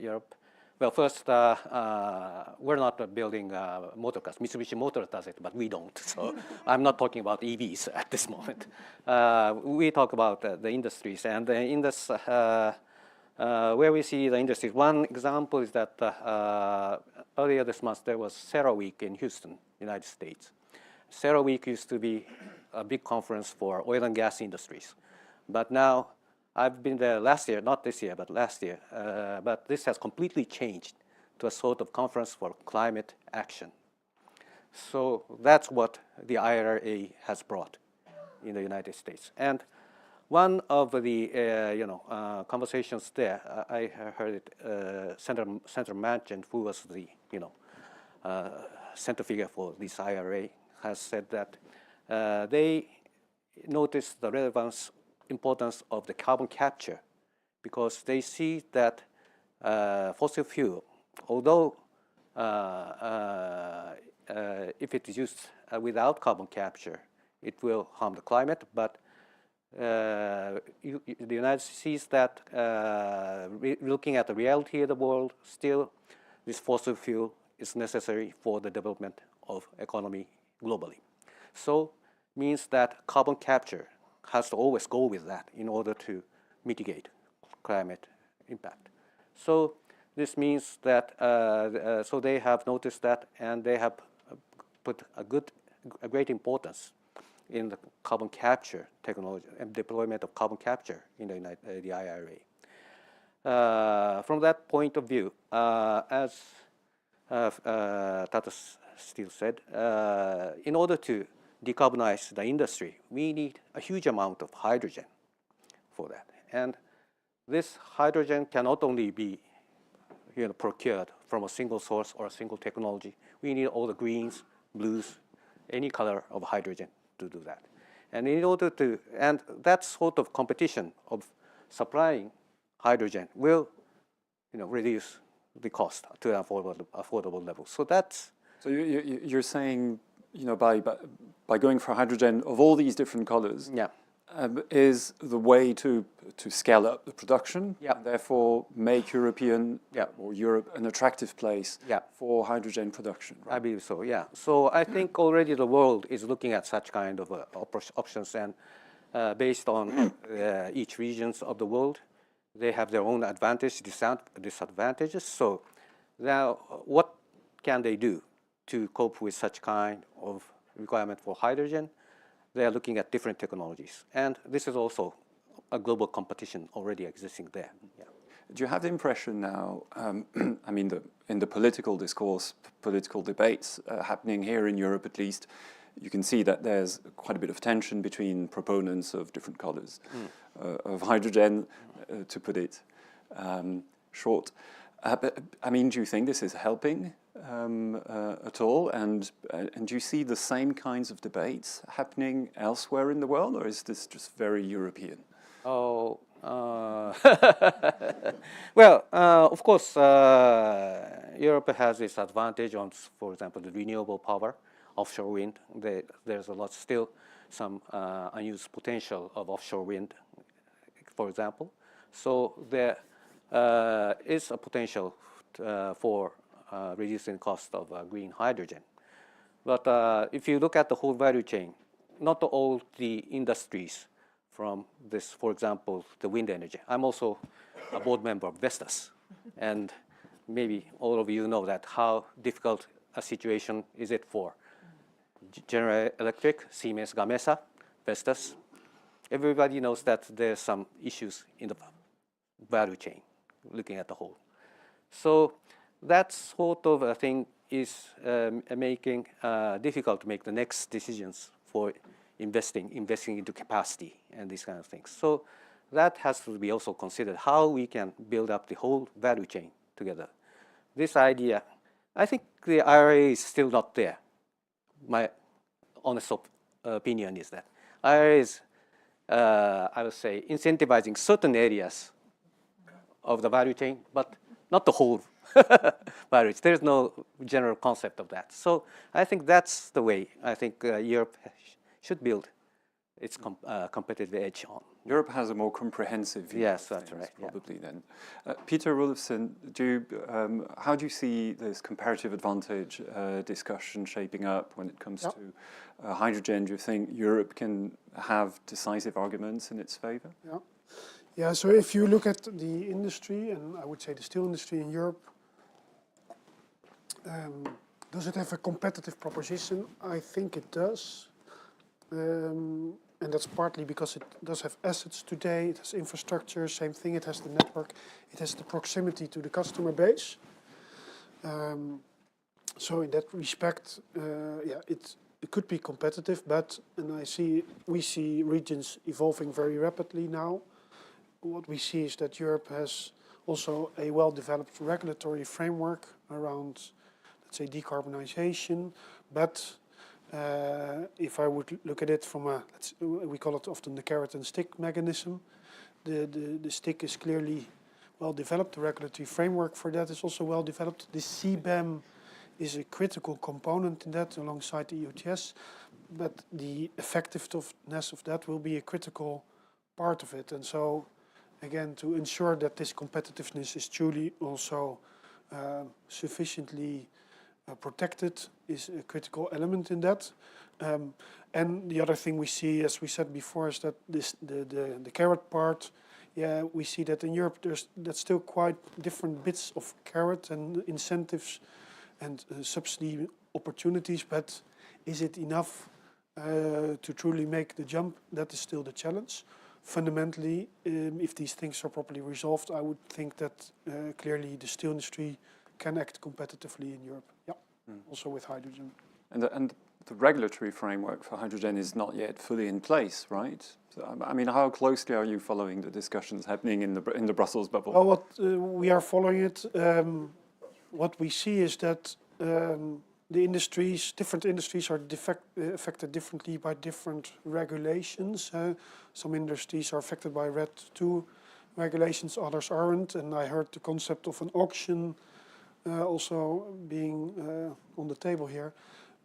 S6: Europe, well, first, we're not building motor cars. Mitsubishi Motors does it, but we don't. So I'm not talking about EVs at this moment. We talk about the industries, and in this, where we see the industries. One example is that earlier this month there was CERAWeek in Houston, United States. CERAWeek used to be a big conference for oil and gas industries, but now I've been there last year, not this year, but last year. But this has completely changed to a sort of conference for climate action. So that's what the IRA has brought in the United States. And one of the conversations there, I heard it. Senator Manchin, who was the center figure for this IRA, has said that they noticed the importance of the carbon capture, because they see that fossil fuel, although if it is used without carbon capture, it will harm the climate, but the United States sees that looking at the reality of the world, still this fossil fuel is necessary for the development of economy globally. So means that carbon capture has to always go with that in order to mitigate climate impact. So this means that so they have noticed that, and they have put a great importance in the carbon capture technology and deployment of carbon capture in the IRA. From that point of view, as Tata Steel said, in order to decarbonize the industry, we need a huge amount of hydrogen for that. And this hydrogen can not only be procured from a single source or a single technology. We need all the greens, blues, any color of hydrogen to do that. And in order to, and that sort of competition of supplying hydrogen will reduce the cost to an affordable level. So that's...
S1: So you're saying, by going for hydrogen of all these different colors,
S6: yeah,
S1: is the way to scale up the production,
S6: Yeah.
S1: and therefore make European
S6: Yeah.
S1: or Europe an attractive place
S6: Yeah.
S1: for hydrogen production.
S6: I
S1: Right?
S6: believe so, yeah. So I think already the world is looking at such kind of options, and based on each regions of the world, they have their own advantages, disadvantages. So now what can they do to cope with such kind of requirement for hydrogen? They are looking at different technologies. And this is also a global competition already existing there. Yeah.
S1: Do you have the impression now, I mean, in the political discourse, political debates happening here in Europe at least, you can see that there's quite a bit of tension between proponents of different colors of hydrogen, to put it short. But, I mean, do you think this is helping at all? And do you see the same kinds of debates happening elsewhere in the world, or is this just very European?
S6: Oh, well, of course, Europe has this advantage on, for example, the renewable power, offshore wind. There's a lot still some unused potential of offshore wind, for example. So there is a potential for reducing cost of green hydrogen. But if you look at the whole value chain, not all the industries from this, for example, the wind energy. I'm also a board member of Vestas, and maybe all of you know that how difficult a situation is it for General Electric, Siemens Gamesa, Vestas. Everybody knows that there's some issues in the value chain, looking at the whole. So that sort of a thing is making difficult to make the next decisions for investing into capacity and these kind of things. So that has to be also considered, how we can build up the whole value chain together. This idea, I think the IRA is still not there. My honest opinion is that IRA is, I would say, incentivizing certain areas of the value chain, but not the whole value chain. There's no general concept of that. So I think that's the way I think Europe should build its competitive edge on.
S1: Europe has a more comprehensive view.
S6: Yes,
S1: of
S6: that's
S1: things,
S6: right, yeah.
S1: probably then. Peter Rolfsen, how do you see this comparative advantage discussion shaping up when it comes to hydrogen? Do you think Europe can have decisive arguments in its favor?
S7: Yeah. Yeah, so if you look at the industry, and I would say the steel industry in Europe, does it have a competitive proposition? I think it does. And that's partly because it does have assets today, it has infrastructure, same thing, it has the network, it has the proximity to the customer base. So in that respect, yeah, it could be competitive, but we see regions evolving very rapidly now. What we see is that Europe has also a well-developed regulatory framework around, let's say, decarbonisation, but if I would look at it from we call it often the carrot and stick mechanism. The stick is clearly well developed. The regulatory framework for that is also well developed. The CBAM is a critical component in that, alongside the EUTS. But the effectiveness of that will be a critical part of it. And so, again, to ensure that this competitiveness is truly also sufficiently protected is a critical element in that. And the other thing we see, as we said before, is that the carrot part, yeah, we see that in Europe that's still quite different bits of carrot and incentives and subsidy opportunities, but is it enough to truly make the jump? That is still the challenge. Fundamentally, if these things are properly resolved, I would think that clearly the steel industry can act competitively in Europe. Yeah, also with hydrogen.
S1: And the regulatory framework for hydrogen is not yet fully in place, right? So, I mean, how closely are you following the discussions happening in the Brussels bubble?
S7: Well, what we are following it. What we see is that different industries are affected differently by different regulations. Some industries are affected by RED II regulations, others aren't. And I heard the concept of an auction also being on the table here.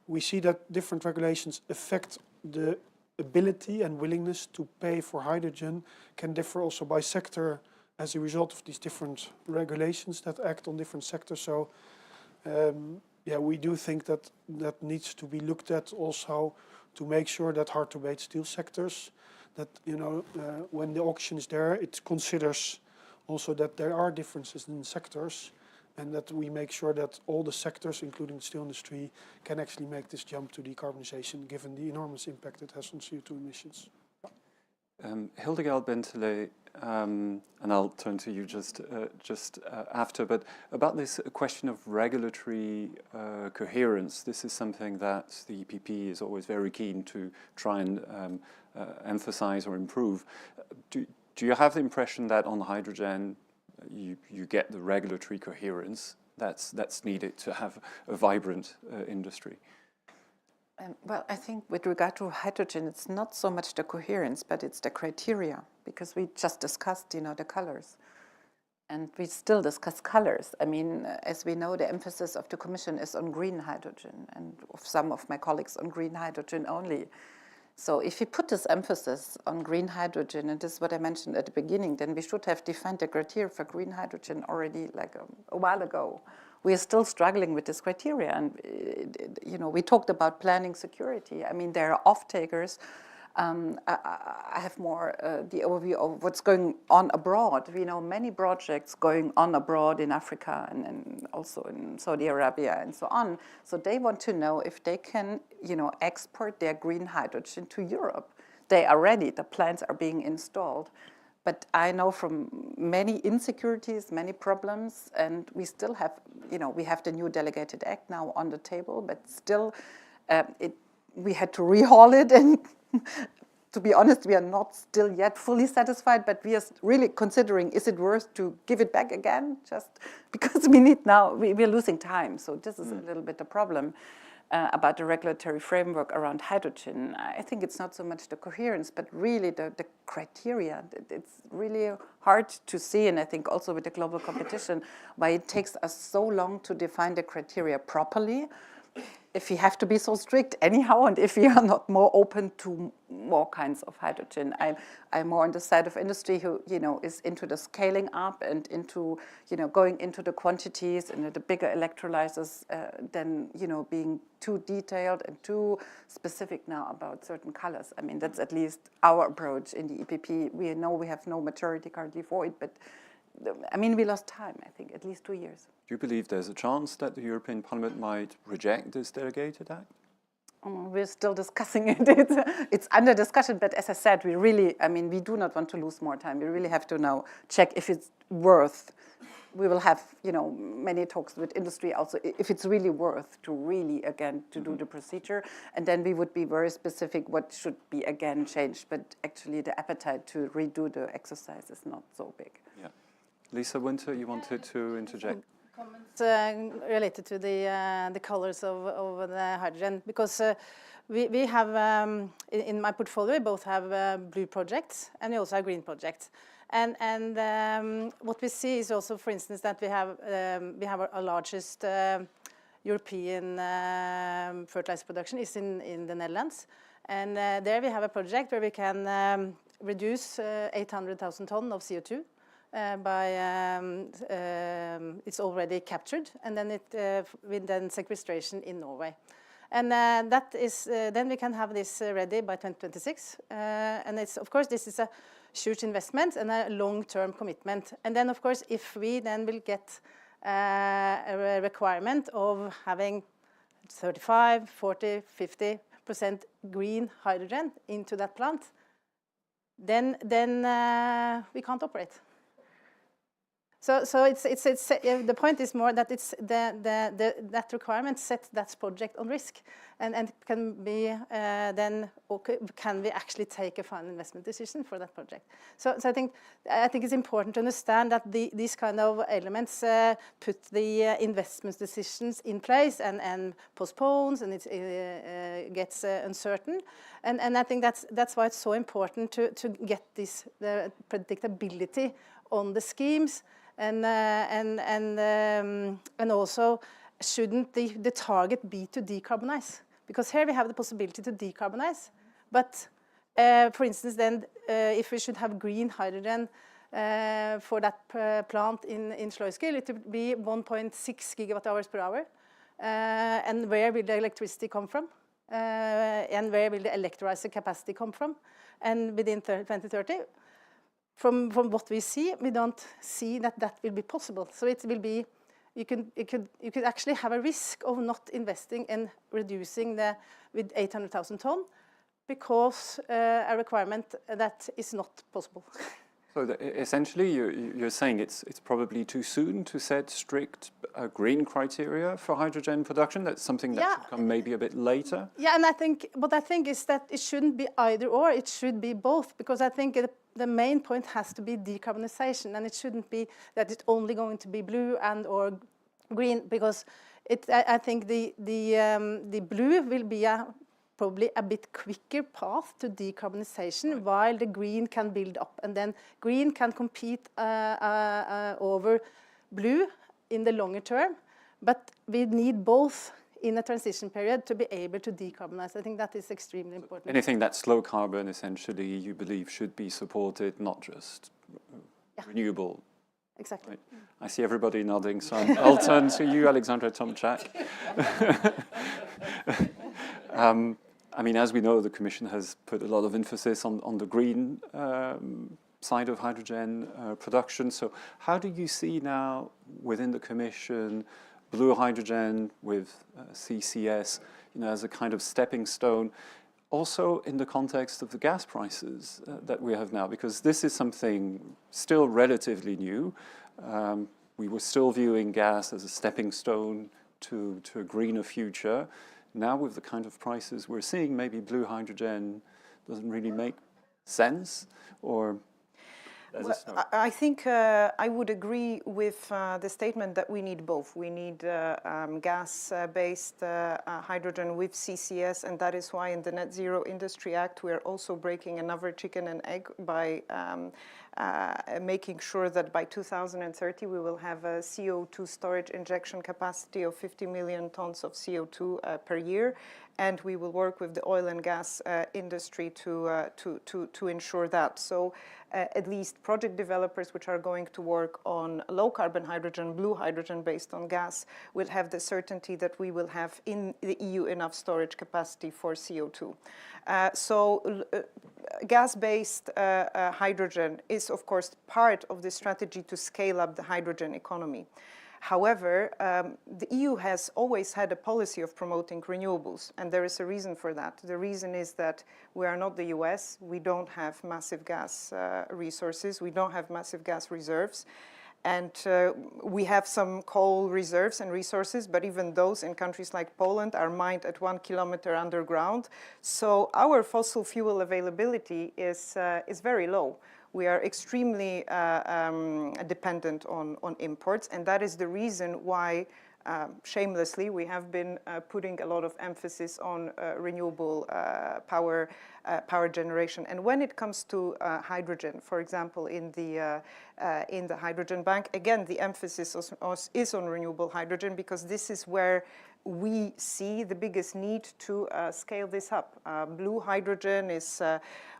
S7: We see that different regulations affect the ability and willingness to pay for hydrogen can differ also by sector as a result of these different regulations that act on different sectors. So yeah, we do think that that needs to be looked at also to make sure that hard to abate steel sectors, that when the auction is there, it considers also that there are differences in sectors, and that we make sure that all the sectors, including the steel industry, can actually make this jump to decarbonisation, given the enormous impact it has on CO2 emissions.
S1: Hildegard Bentelet, and I'll turn to you just after, but about this question of regulatory coherence, this is something that the EPP is always very keen to try and emphasize or improve. Do you have the impression that on hydrogen you get the regulatory coherence that's needed to have a vibrant industry?
S4: Well, I think with regard to hydrogen, it's not so much the coherence, but it's the criteria, because we just discussed, the colors. And we still discuss colors. I mean, as we know, the emphasis of the Commission is on green hydrogen, and of some of my colleagues on green hydrogen only. So if we put this emphasis on green hydrogen, and this is what I mentioned at the beginning, then we should have defined the criteria for green hydrogen already like a while ago. We are still struggling with this criteria, and we talked about planning security. I mean, there are off-takers. I have more the overview of what's going on abroad. We know many projects going on abroad in Africa and also in Saudi Arabia and so on. So they want to know if they can, export their green hydrogen to Europe. They are ready. The plants are being installed. But I know from many insecurities, many problems, and we still have, we have the new delegated act now on the table, but still we had to rehaul it, and to be honest, we are not still yet fully satisfied, but we are really considering, is it worth to give it back again? Just because we need now, we're losing time, so this is a little bit the problem. About the regulatory framework around hydrogen. I think it's not so much the coherence, but really the criteria. It's really hard to see, and I think also with the global competition, why it takes us so long to define the criteria properly. If we have to be so strict anyhow, and if we are not more open to more kinds of hydrogen. I'm more on the side of industry who, is into the scaling up and into, going into the quantities and the bigger electrolyzers than, being too detailed and too specific now about certain colors. I mean, that's at least our approach in the EPP. We know we have no maturity currently for it, but I mean, we lost time, I think, at least 2 years.
S1: Do you believe there's a chance that the European Parliament might reject this delegated act?
S4: We're still discussing it. It's under discussion, but as I said, we do not want to lose more time. We really have to now check if it's worth. We will have, many talks with industry also, if it's really worth to really, again, to do the procedure. And then we would be very specific what should be, again, changed. But actually, the appetite to redo the exercise is not so big.
S1: Yeah. Lisa Winter, you wanted to interject?
S5: Comments related to the colors of the hydrogen, because we have, in my portfolio, we both have blue projects and we also have green projects. And what we see is also, for instance, that we have our largest European fertilizer production is in the Netherlands. And there we have a project where we can reduce 800,000 tons of CO2 it's already captured, and then with then sequestration in Norway. And that is, then we can have this ready by 2026. And it's, of course, this is a huge investment and a long-term commitment. And then, of course, if we then will get a requirement of having 35, 40, 50% green hydrogen into that plant, then we can't operate. So it's the point is more that it's that requirement sets that project on risk, and can be then okay, can we actually take a final investment decision for that project? So I think it's important to understand that these kind of elements put the investment decisions in place and postpones, and it gets uncertain, and I think that's why it's so important to get the predictability on the schemes. And also, shouldn't the target be to decarbonize? Because here we have the possibility to decarbonize, but For instance, then if we should have green hydrogen for that plant in Sluiskil, it would be 1.6 gigawatt hours per hour. And where will the electricity come from? And where will the electrolyzer capacity come from? And within 2030, from what we see, we don't see that that will be possible. So it will be, you could actually have a risk of not investing in reducing with 800,000 ton, because a requirement that is not possible.
S1: So essentially, you're saying it's probably too soon to set strict green criteria for hydrogen production. That's something that should come maybe a bit later.
S5: Yeah, and what I think is that it shouldn't be either or. It should be both, because I think the main point has to be decarbonisation, and it shouldn't be that it's only going to be blue and or green, because I think the blue will be probably a bit quicker path to decarbonisation, while the green can build up, and then green can compete over blue in the longer term. But we need both in a transition period to be able to decarbonize. I think that is extremely important.
S1: Anything that's low carbon, essentially, you believe should be supported, not just renewable.
S5: Exactly.
S1: Right. I see everybody nodding, so I'll turn to you, Alexandra Tomczak. I mean, as we know, the Commission has put a lot of emphasis on the green side of hydrogen production. So how do you see now within the Commission blue hydrogen with CCS, as a kind of stepping stone, also in the context of the gas prices that we have now? Because this is something still relatively new. We were still viewing gas as a stepping stone to a greener future. Now with the kind of prices we're seeing, maybe blue hydrogen doesn't really make sense, or...
S3: Well, I think I would agree with the statement that we need both. We need gas-based hydrogen with CCS, and that is why in the Net Zero Industry Act we are also breaking another chicken and egg by making sure that by 2030 we will have a CO2 storage injection capacity of 50 million tons of CO2 per year, and we will work with the oil and gas industry to ensure that. So at least project developers which are going to work on low carbon hydrogen, blue hydrogen based on gas, will have the certainty that we will have in the EU enough storage capacity for CO2. Gas-based hydrogen is of course part of the strategy to scale up the hydrogen economy. However, the EU has always had a policy of promoting renewables, and there is a reason for that. The reason is that we are not the US, we don't have massive gas resources, we don't have massive gas reserves, and we have some coal reserves and resources, but even those in countries like Poland are mined at 1 kilometer underground. So our fossil fuel availability is very low. We are extremely dependent on imports, and that is the reason why, shamelessly, we have been putting a lot of emphasis on renewable power generation. And when it comes to hydrogen, for example, in the hydrogen bank, again, the emphasis is on renewable hydrogen, because this is where we see the biggest need to scale this up. Blue hydrogen is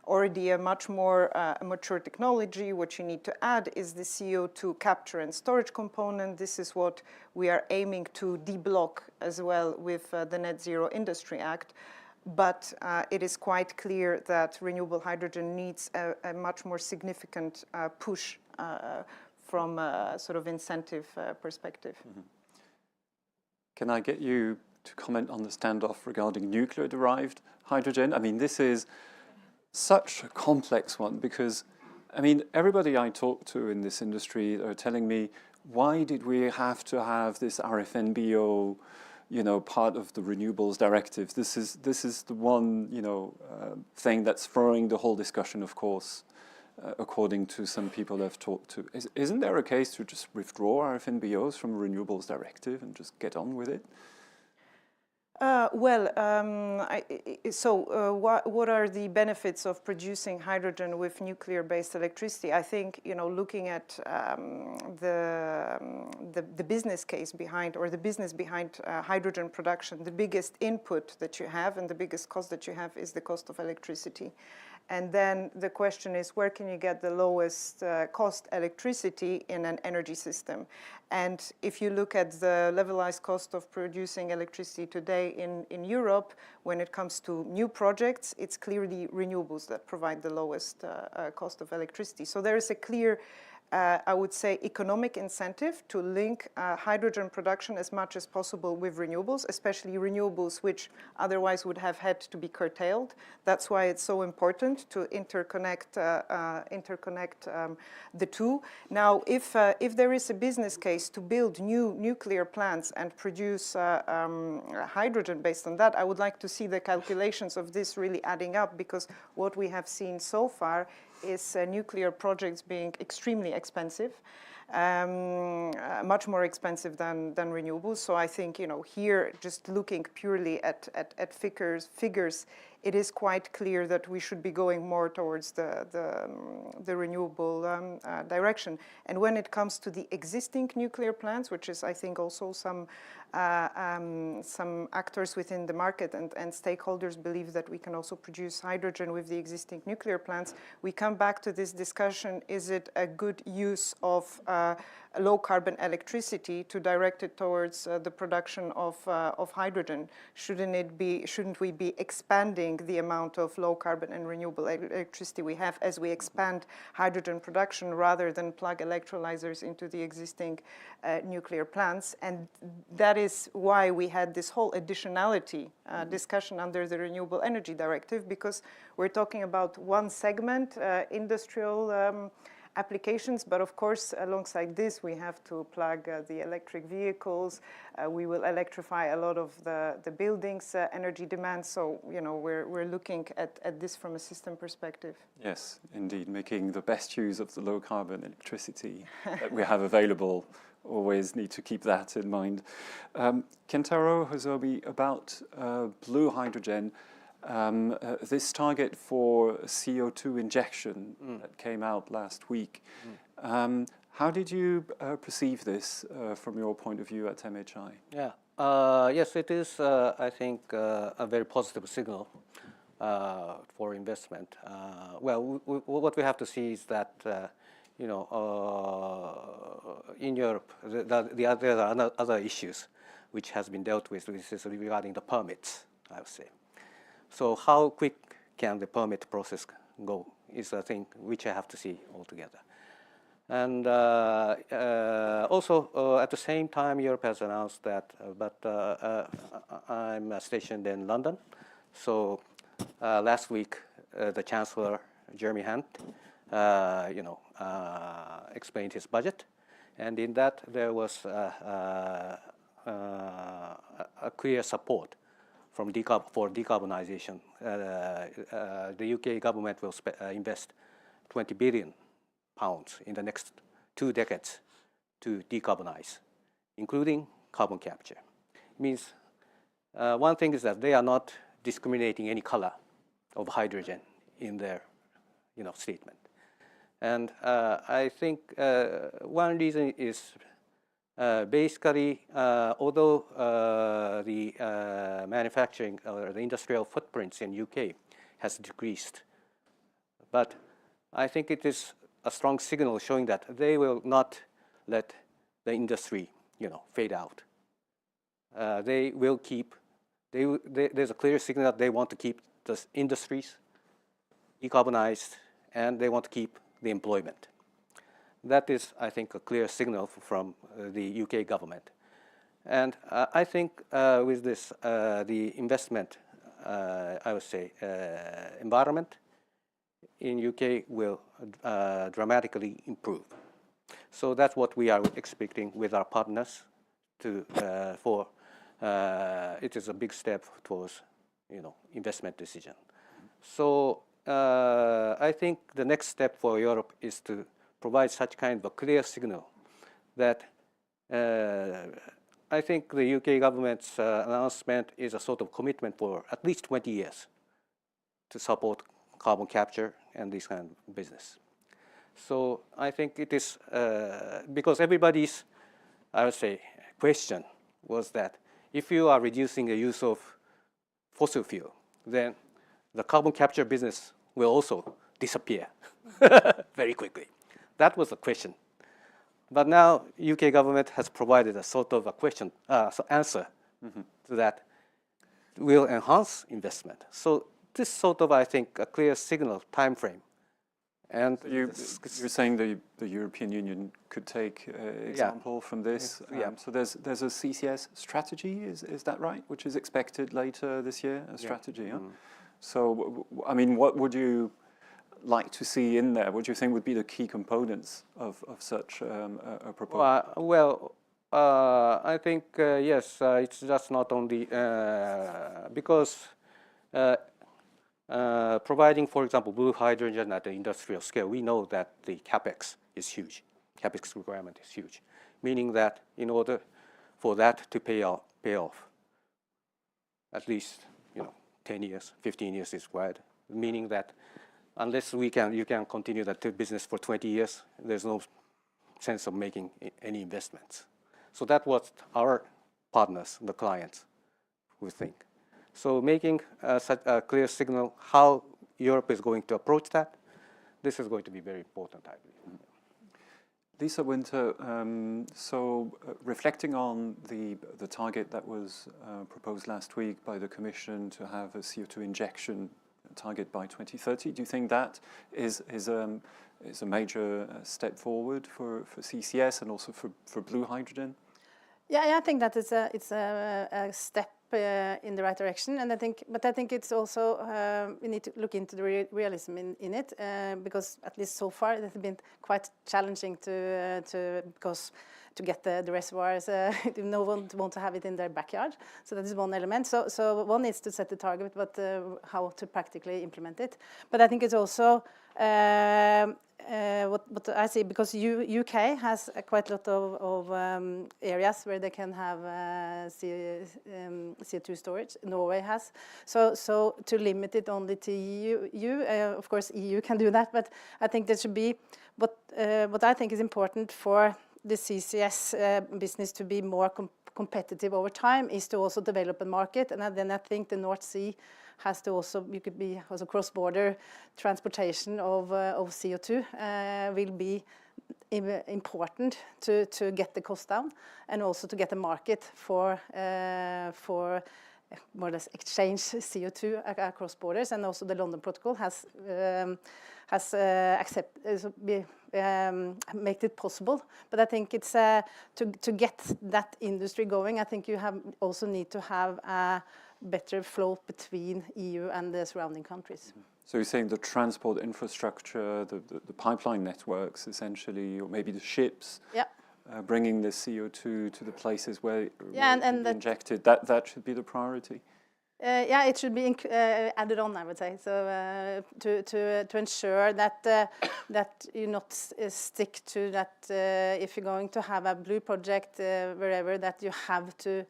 S3: already a much more mature technology. What you need to add is the CO2 capture and storage component. This is what we are aiming to deblock as well with the Net Zero Industry Act. But it is quite clear that renewable hydrogen needs a much more significant push from a sort of incentive perspective.
S1: Mm-hmm. Can I get you to comment on the standoff regarding nuclear-derived hydrogen? I mean, this is such a complex one, because, I mean, everybody I talk to in this industry are telling me, why did we have to have this RFNBO, part of the renewables directive? This is the one, thing that's throwing the whole discussion, of course, according to some people I've talked to. Isn't there a case to just withdraw RFNBOs from the renewables directive and just get on with it?
S3: What are the benefits of producing hydrogen with nuclear-based electricity? I think, looking at the business case behind, or the business behind hydrogen production, the biggest input that you have and the biggest cost that you have is the cost of electricity. And then the question is, where can you get the lowest cost electricity in an energy system? And if you look at the levelized cost of producing electricity today in Europe, when it comes to new projects, it's clearly renewables that provide the lowest cost of electricity. So there is a clear I would say, economic incentive to link hydrogen production as much as possible with renewables, especially renewables which otherwise would have had to be curtailed. That's why it's so important to interconnect the two. Now, if there is a business case to build new nuclear plants and produce hydrogen based on that, I would like to see the calculations of this really adding up, because what we have seen so far is nuclear projects being extremely expensive, much more expensive than renewables. So I think, you know, here, just looking purely at figures, it is quite clear that we should be going more towards the renewable direction. And when it comes to the existing nuclear plants, which is, I think, also some actors within the market and stakeholders believe that we can also produce hydrogen with the existing nuclear plants, we come back to this discussion: is it a good use of low carbon electricity to direct it towards the production of hydrogen? Shouldn't we be expanding the amount of low carbon and renewable electricity we have as we expand hydrogen production, rather than plug electrolyzers into the existing nuclear plants? And that is why we had this whole additionality discussion under the Renewable Energy Directive, because we're talking about one segment, industrial applications, but of course, alongside this, we have to plug the electric vehicles. We will electrify a lot of the buildings' energy demand. So, you know, we're looking at this from a system perspective.
S1: Yes, indeed, making the best use of the low carbon electricity that we have available. Always need to keep that in mind. Kentaro Hosobi, about blue hydrogen. This target for CO2 injection that came out last week, how did you perceive this from your point of view at MHI?
S6: Yeah, yes, it is, I think, a very positive signal for investment. Well, what we have to see is that, you know, in Europe, there are other issues which has been dealt with. This is regarding the permits, I would say. So how quick can the permit process go is a thing which I have to see altogether. And also, at the same time, Europe has announced that, but I'm stationed in London. So last week, the Chancellor, Jeremy Hunt, you know, explained his budget. And in that, there was a clear support for decarbonisation. The UK government will invest £20 billion in the next 2 decades to decarbonise, including carbon capture. It means one thing is that they are not discriminating any color of hydrogen in their, you know, statement. And I think one reason is basically, although the manufacturing or the industrial footprints in UK has decreased, but I think it is a strong signal showing that they will not let the industry, you know, fade out. They will keep. There's a clear signal that they want to keep the industries decarbonized, and they want to keep the employment. That is, I think, a clear signal from the UK government. And I think with this, the investment, I would say, environment in UK will dramatically improve. So that's what we are expecting with our partners to, it is a big step towards, you know, investment decision. So I think the next step for Europe is to provide such kind of a clear signal that I think the UK government's announcement is a sort of commitment for at least 20 years to support carbon capture and this kind of business. So I think it is, because everybody's, I would say, question was that if you are reducing the use of fossil fuel, then the carbon capture business will also disappear very quickly? That was the question. But now UK government has provided a sort of a question, answer to that. Will enhance investment. So this sort of, I think, a clear signal time frame. And
S1: You're saying the European Union could take example from this. So there's a CCS strategy, is that right? Which is expected later this year, a strategy. Huh? So, I mean, what would you like to see in there? What do you think would be the key components of such a proposal?
S6: I think, yes, it's just not only because providing, for example, blue hydrogen at the industrial scale, we know that the capex is huge. Capex requirement is huge, meaning that in order for that to pay off, at least 10 years, 15 years is required. Meaning that unless you can continue that business for 20 years, there's no sense of making any investments. So that's what our partners, the clients, will think. So making such a clear signal how Europe is going to approach that, this is going to be very important, I believe.
S1: Lisa Winter, reflecting on the target that was proposed last week by the Commission to have a CO2 injection target by 2030, do you think that is a major step forward for CCS and also for blue hydrogen?
S5: Yeah, I think that it's a step in the right direction, and I think it's also we need to look into the realism in it because at least so far it has been quite challenging to get the reservoirs. No one wants to have it in their backyard, so that is one element. So one needs to set the target, but how to practically implement it. But I think it's also what I see, because UK has quite a lot of areas where they can have CO2 storage. Norway has. So to limit it only to EU, of course EU can do that, but I think there should be what I think is important for the CCS business to be more competitive over time is to also develop a market, and then I think the North Sea has to also, you could be also cross-border transportation of CO2 will be important to get the cost down and also to get a market for more or less exchange CO2 across borders, and also the London Protocol has made it possible. But I think it's to get that industry going, I think you also need to have a better flow between EU and the surrounding countries.
S1: So you're saying the transport infrastructure, the pipeline networks essentially, or maybe the ships, bringing the CO2 to the places where it can be injected, that should be the priority?
S5: Yeah, it should be added on, I would say. So to ensure that you not stick to that if you're going to have a blue project wherever, that you have to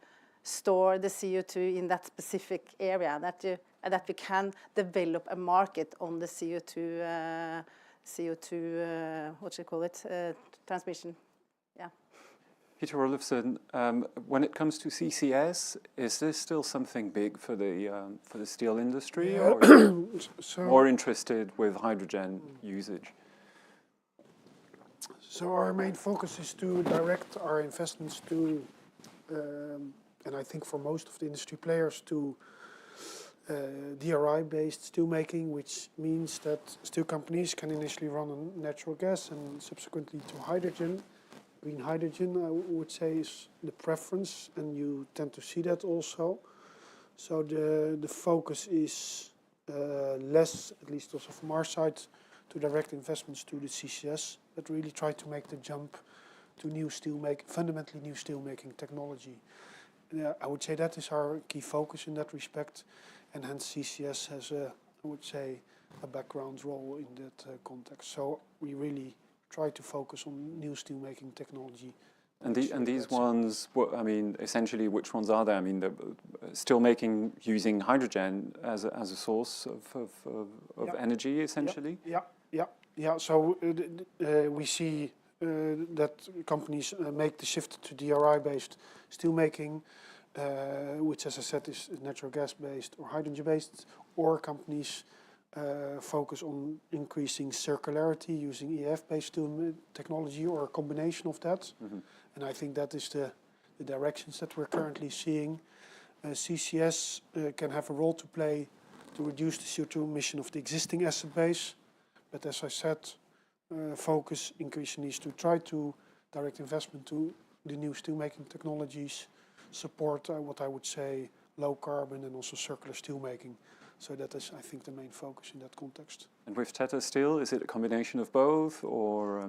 S5: store the CO2 in that specific area, that we can develop a market on the CO2 what do you call it, transmission. Yeah.
S1: Peter Olofsson, when it comes to CCS, is this still something big for the steel industry, or are you more interested with hydrogen usage?
S7: So our main focus is to direct our investments to, and I think for most of the industry players, to DRI-based steelmaking, which means that steel companies can initially run on natural gas and subsequently to hydrogen. Green hydrogen, I would say, is the preference, and you tend to see that also. So the focus is less, at least also from our side, to direct investments to the CCS, but really try to make the jump to fundamentally new steelmaking technology. I would say that is our key focus in that respect, and hence CCS has I would say, a background role in that context. So we really try to focus on new steelmaking technology.
S1: And these ones, I mean, essentially, which ones are there? I mean, the steelmaking using hydrogen as a source of energy, essentially.
S7: Yeah. So we see that companies make the shift to DRI-based steelmaking, which, as I said, is natural gas-based or hydrogen-based, or companies focus on increasing circularity using EAF-based technology or a combination of that. And I think that is the directions that we're currently seeing. CCS can have a role to play to reduce the CO2 emission of the existing asset base. But as I said, focus increasingly is to try to direct investment to the new steelmaking technologies, support what I would say low carbon and also circular steelmaking. So that is, I think, the main focus in that context.
S1: And with Tata Steel, is it a combination of both, or?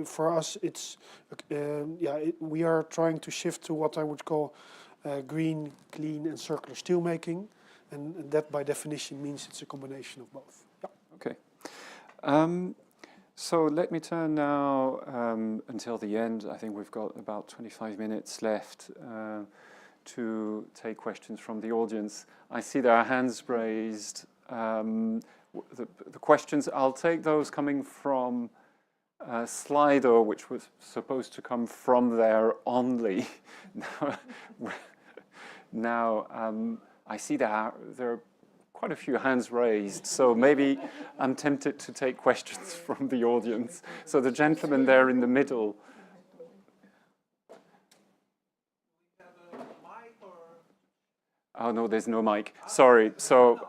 S7: For us, it's we are trying to shift to what I would call green, clean, and circular steelmaking, and that by definition means it's a combination of both. Yeah.
S1: Okay. So let me turn now until the end. I think we've got about 25 minutes left to take questions from the audience. I see there are hands raised. The questions, I'll take those coming from Slido, which was supposed to come from there only. Now I see there are quite a few hands raised, so maybe I'm tempted to take questions from the audience. So the gentleman there in the middle. Oh no, there's no mic. Sorry. So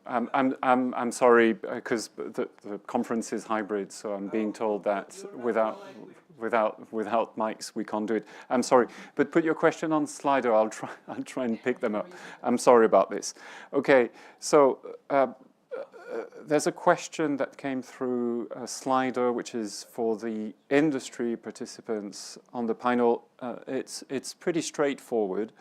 S1: I'm sorry because the conference is hybrid, so I'm being told that without mics we can't do it. I'm sorry, but put your question on Slido. I'll try and pick them up. I'm sorry about this. Okay, so there's a question that came through Slido, which is for the industry participants on the panel. It's pretty straightforward.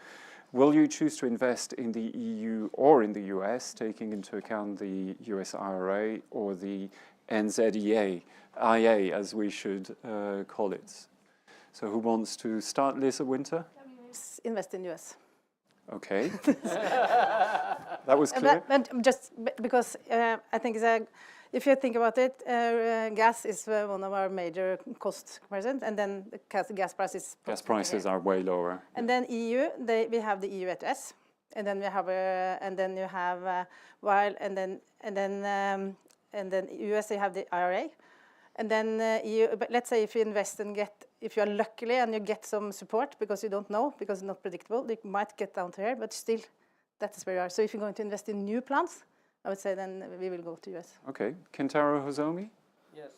S1: Will you choose to invest in the EU or in the US, taking into account the US IRA or the NZEA, IA, as we should call it? So who wants to start, Lisa Winter?
S5: Invest in US.
S1: Okay. That was clear.
S5: But just because I think if you think about it, gas is one of our major cost components, and then the gas prices.
S1: Gas prices are way lower.
S5: And then EU, we have the EU ETS, and then we have and then US they have the IRA, and then EU. But let's say if you invest and if you are lucky and you get some support because you don't know because it's not predictable, you might get down to here, but still, that is where you are. So if you're going to invest in new plants, I would say then we will go to US.
S1: Okay, Kentaro Hozomi?
S6: Yes.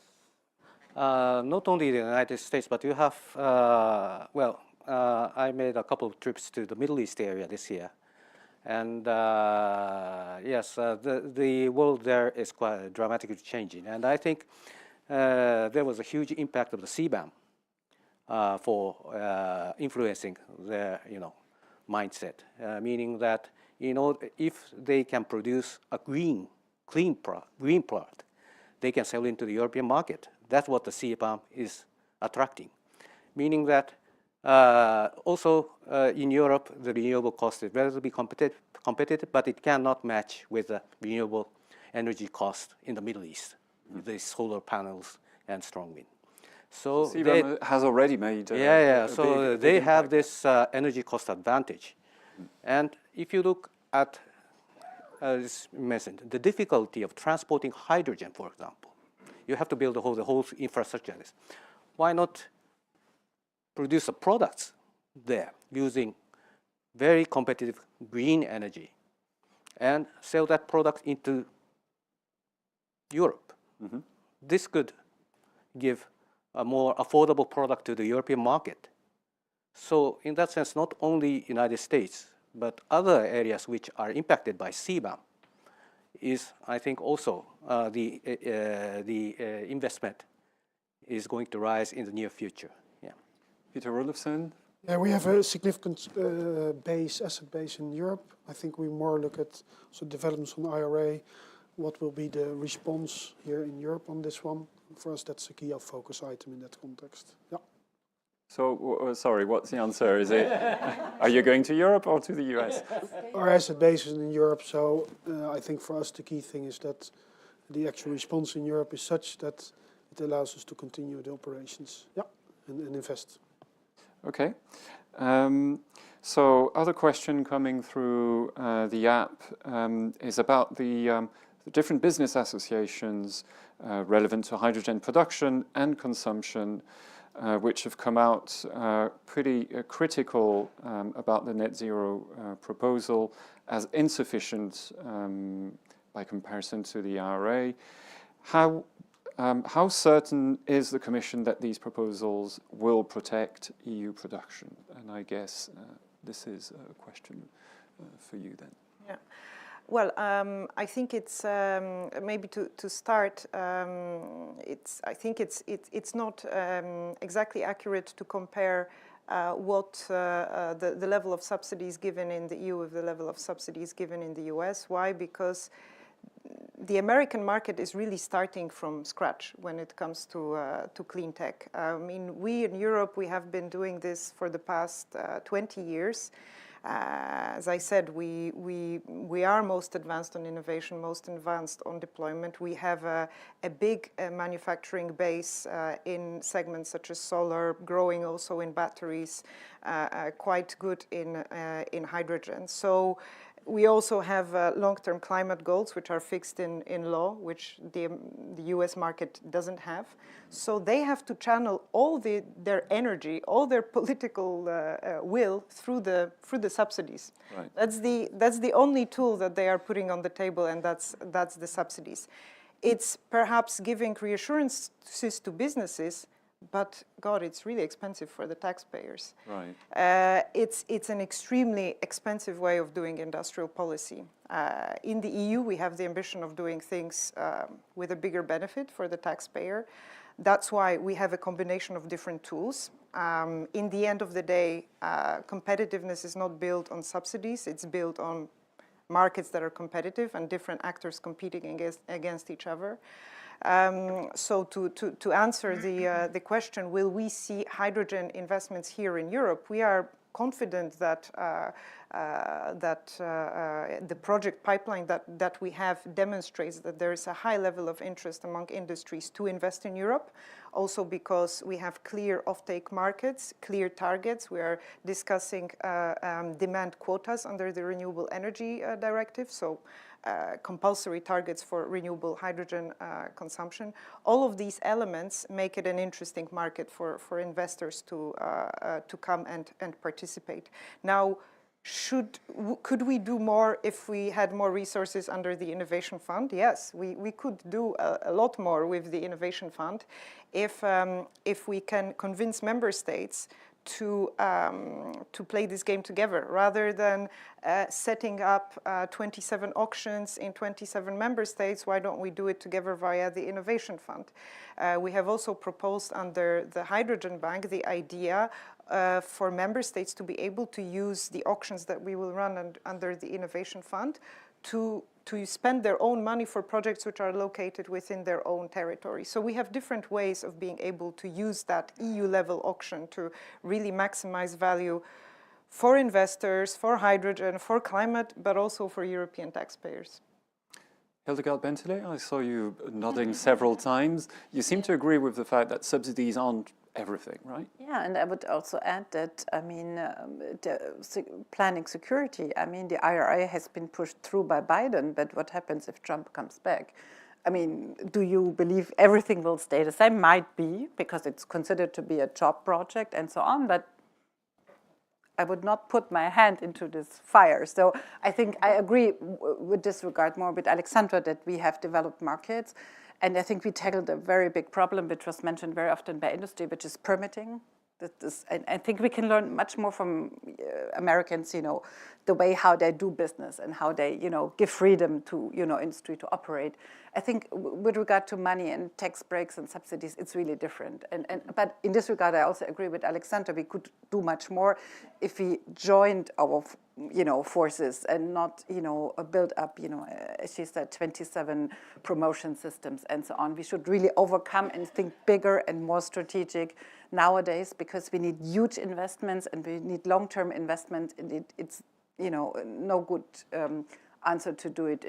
S6: Not only the United States, but you have, I made a couple of trips to the Middle East area this year. And yes, the world there is quite dramatically changing. And I think there was a huge impact of the CBAM for influencing their, mindset, meaning that if they can produce a green product, they can sell into the European market. That's what the CBAM is attracting. Meaning that also in Europe, the renewable cost is relatively competitive, but it cannot match with the renewable energy cost in the Middle East, the solar panels and strong wind. So
S1: CBAM has already made
S6: so they have this energy cost advantage. And if you look at, as mentioned, the difficulty of transporting hydrogen, for example, you have to build the whole infrastructure. Why not produce the products there using very competitive green energy and sell that product into Europe? Mm-hmm. This could give a more affordable product to the European market. So in that sense, not only United States, but other areas which are impacted by CBAM is, I think, also the investment is going to rise in the near future. Yeah.
S1: Peter Roelofsen?
S7: Yeah, we have a significant asset base in Europe. I think we more look at developments on the IRA, what will be the response here in Europe on this one. For us, that's a key focus item in that context. Yeah.
S1: So, sorry, what's the answer? Is it, are you going to Europe or to the US?
S7: Our asset base is in Europe, so I think for us the key thing is that the actual response in Europe is such that it allows us to continue the operations, and invest.
S1: Okay. So, other question coming through the app is about the the different business associations relevant to hydrogen production and consumption, which have come out pretty critical about the net zero proposal as insufficient by comparison to the IRA. How certain is the Commission that these proposals will protect EU production? And I guess this is a question for you then.
S3: Yeah. Well, I think it's maybe to start. I think it's not exactly accurate to compare what the level of subsidies given in the EU with the level of subsidies given in the US. Why? Because the American market is really starting from scratch when it comes to clean tech. I mean, we in Europe, we have been doing this for the past 20 years. As I said, we are most advanced on innovation, most advanced on deployment. We have a big manufacturing base in segments such as solar, growing also in batteries, quite good in hydrogen. So we also have long-term climate goals, which are fixed in law, which the US market doesn't have. So they have to channel all their energy, all their political will through the subsidies.
S1: Right.
S3: That's the only tool that they are putting on the table, and that's the subsidies. It's perhaps giving reassurances to businesses, but God, it's really expensive for the taxpayers.
S1: Right.
S3: It's an extremely expensive way of doing industrial policy. In the EU, we have the ambition of doing things with a bigger benefit for the taxpayer. That's why we have a combination of different tools. In the end of the day, competitiveness is not built on subsidies. It's built on markets that are competitive and different actors competing against each other. So to answer the question, will we see hydrogen investments here in Europe? We are confident that the project pipeline that we have demonstrates that there is a high level of interest among industries to invest in Europe. Also because we have clear offtake markets, clear targets. We are discussing demand quotas under the Renewable Energy Directive. So compulsory targets for renewable hydrogen consumption. All of these elements make it an interesting market for investors to come and participate. Now, could we do more if we had more resources under the Innovation Fund? Yes, we could do a lot more with the Innovation Fund if we can convince member states to play this game together, rather than setting up 27 auctions in 27 member states. Why don't we do it together via the Innovation Fund? We have also proposed under the Hydrogen Bank the idea for member states to be able to use the auctions that we will run under the Innovation Fund to spend their own money for projects which are located within their own territory. So we have different ways of being able to use that EU-level auction to really maximize value for investors, for hydrogen, for climate, but also for European taxpayers.
S1: Hildegard Bentley, I saw you nodding several times. You seem to agree with the fact that subsidies aren't everything, right?
S4: Yeah, and I would also add that, I mean, planning security, I mean, the IRA has been pushed through by Biden, but what happens if Trump comes back? I mean, do you believe everything will stay the same? Might be, because it's considered to be a job project and so on, but I would not put my hand into this fire. So I think I agree with this regard more with Alexandra that we have developed markets. And I think we tackled a very big problem, which was mentioned very often by industry, which is permitting. And I think we can learn much more from Americans, you know, the way how they do business and how they, you know, give freedom to, you know, industry to operate. I think with regard to money and tax breaks and subsidies, it's really different. But in this regard, I also agree with Alexandra. We could do much more if we joined our, you know, forces and not, you know, build up, you know, as she said, 27 promotion systems and so on. We should really overcome and think bigger and more strategic nowadays, because we need huge investments and we need long-term investment. And it's, you know, no good answer to do it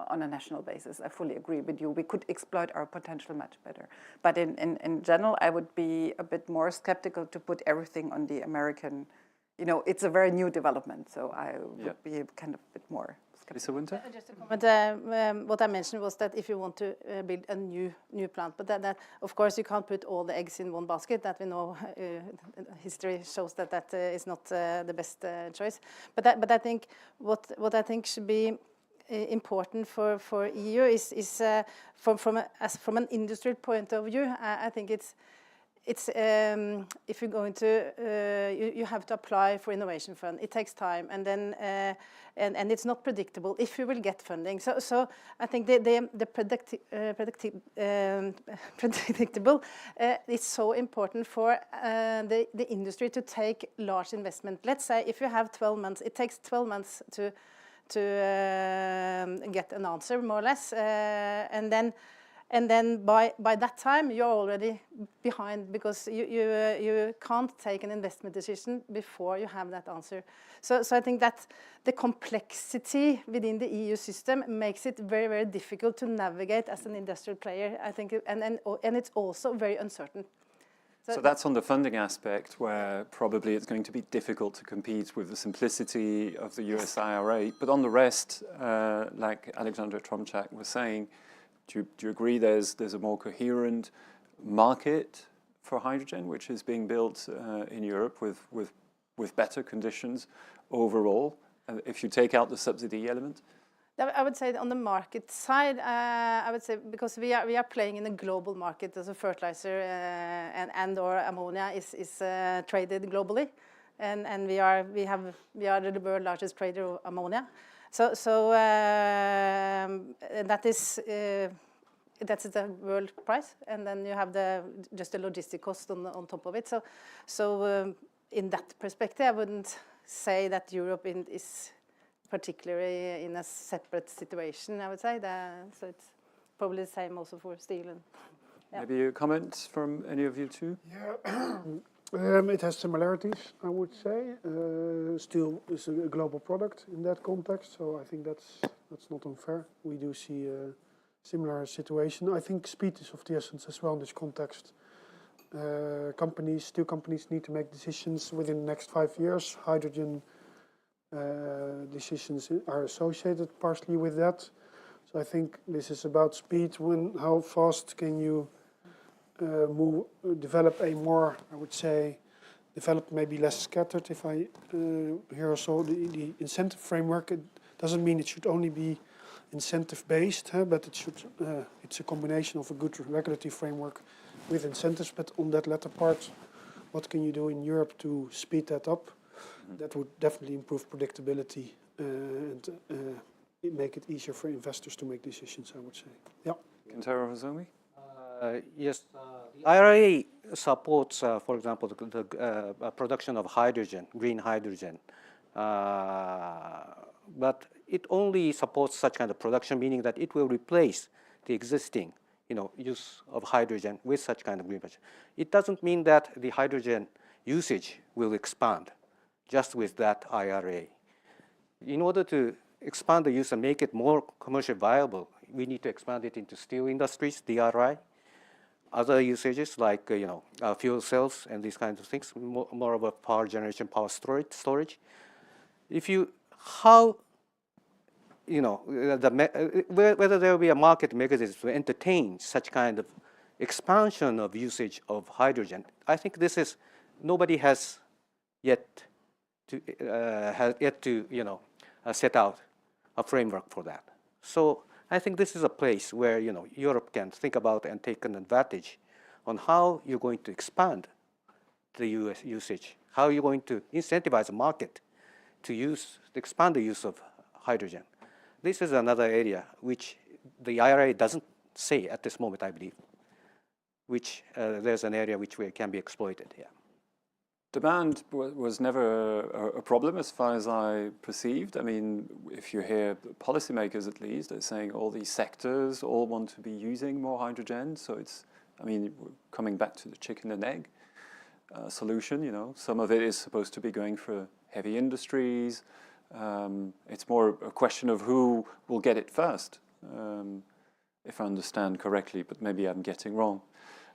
S4: on a national basis. I fully agree with you. We could exploit our potential much better. But in general, I would be a bit more skeptical to put everything on the American. You know, it's a very new development, so I would be kind of a bit more
S1: Lisa Winter?
S5: Just to comment, what I mentioned was that if you want to build a new plant, but that of course you can't put all the eggs in one basket. That we know, history shows that is not the best choice. But I think what I think should be important for EU is from an industrial point of view. I think it's if you're going to you have to apply for innovation fund. It takes time, and then and it's not predictable if you will get funding. So I think the predictable is so important for the industry to take large investment. Let's say if you have 12 months, it takes 12 months to get an answer, more or less, and then by that time you're already behind, because you can't take an investment decision before you have that answer. So I think that the complexity within the EU system makes it very, very difficult to navigate as an industrial player. I think, and it's also very uncertain.
S1: So that's on the funding aspect, where probably it's going to be difficult to compete with the simplicity of the US IRA. But on the rest, like Alexander Tromczak was saying, do you agree there's a more coherent market for hydrogen, which is being built in Europe with better conditions overall, if you take out the subsidy element?
S5: I would say on the market side, I would say because we are playing in a global market as a fertilizer and or ammonia is traded globally, and we are the world's largest trader of ammonia. So that is that's the world price, and then you have just the logistic cost on top of it. So in that perspective, I wouldn't say that Europe is particularly in a separate situation, I would say. So it's probably the same also for steel. And yeah.
S1: Maybe a comment from any of you two?
S7: Yeah, it has similarities, I would say. Steel is a global product in that context, so I think that's not unfair. We do see a similar situation. I think speed is of the essence as well in this context. Steel companies need to make decisions within the next 5 years. Hydrogen decisions are associated partially with that. So I think this is about speed. How fast can you develop a more, I would say, develop maybe less scattered. If I hear also the incentive framework, it doesn't mean it should only be incentive based, but it should it's a combination of a good regulatory framework with incentives. But on that latter part, what can you do in Europe to speed that up? That would definitely improve predictability and make it easier for investors to make decisions, I would say. Yeah.
S1: Kentaro Hozomi?
S6: Yes, the IRA supports, for example, the production of hydrogen, green hydrogen. But it only supports such kind of production, meaning that it will replace the existing, use of hydrogen with such kind of green hydrogen. It doesn't mean that the hydrogen usage will expand just with that IRA. In order to expand the use and make it more commercially viable, we need to expand it into steel industries, DRI, other usages like fuel cells and these kinds of things, more of a power generation, power storage. Whether there will be a market mechanism to entertain such kind of expansion of usage of hydrogen, I think this is nobody has yet to set out a framework for that. So I think this is a place where Europe can think about and take an advantage on how you're going to expand the US usage, how you're going to incentivize the market to expand the use of hydrogen. This is another area which the IRA doesn't say at this moment, I believe, which there's an area which can be exploited here.
S1: Demand was never a problem as far as I perceived. I mean, if you hear policymakers at least, they're saying all these sectors all want to be using more hydrogen. So it's, coming back to the chicken and egg solution, some of it is supposed to be going for heavy industries. It's more a question of who will get it first, if I understand correctly, but maybe I'm getting wrong.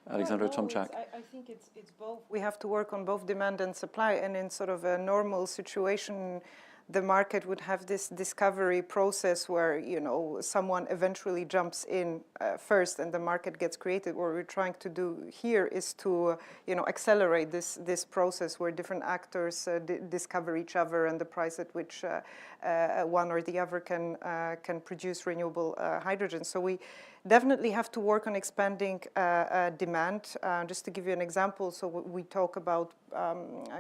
S1: Alexandra Tromczak.
S3: I think it's both. We have to work on both demand and supply, and in sort of a normal situation, the market would have this discovery process where, you know, someone eventually jumps in first and the market gets created. What we're trying to do here is to, you know, accelerate this process where different actors discover each other and the price at which one or the other can produce renewable hydrogen. So we definitely have to work on expanding demand. Just to give you an example, so we talk about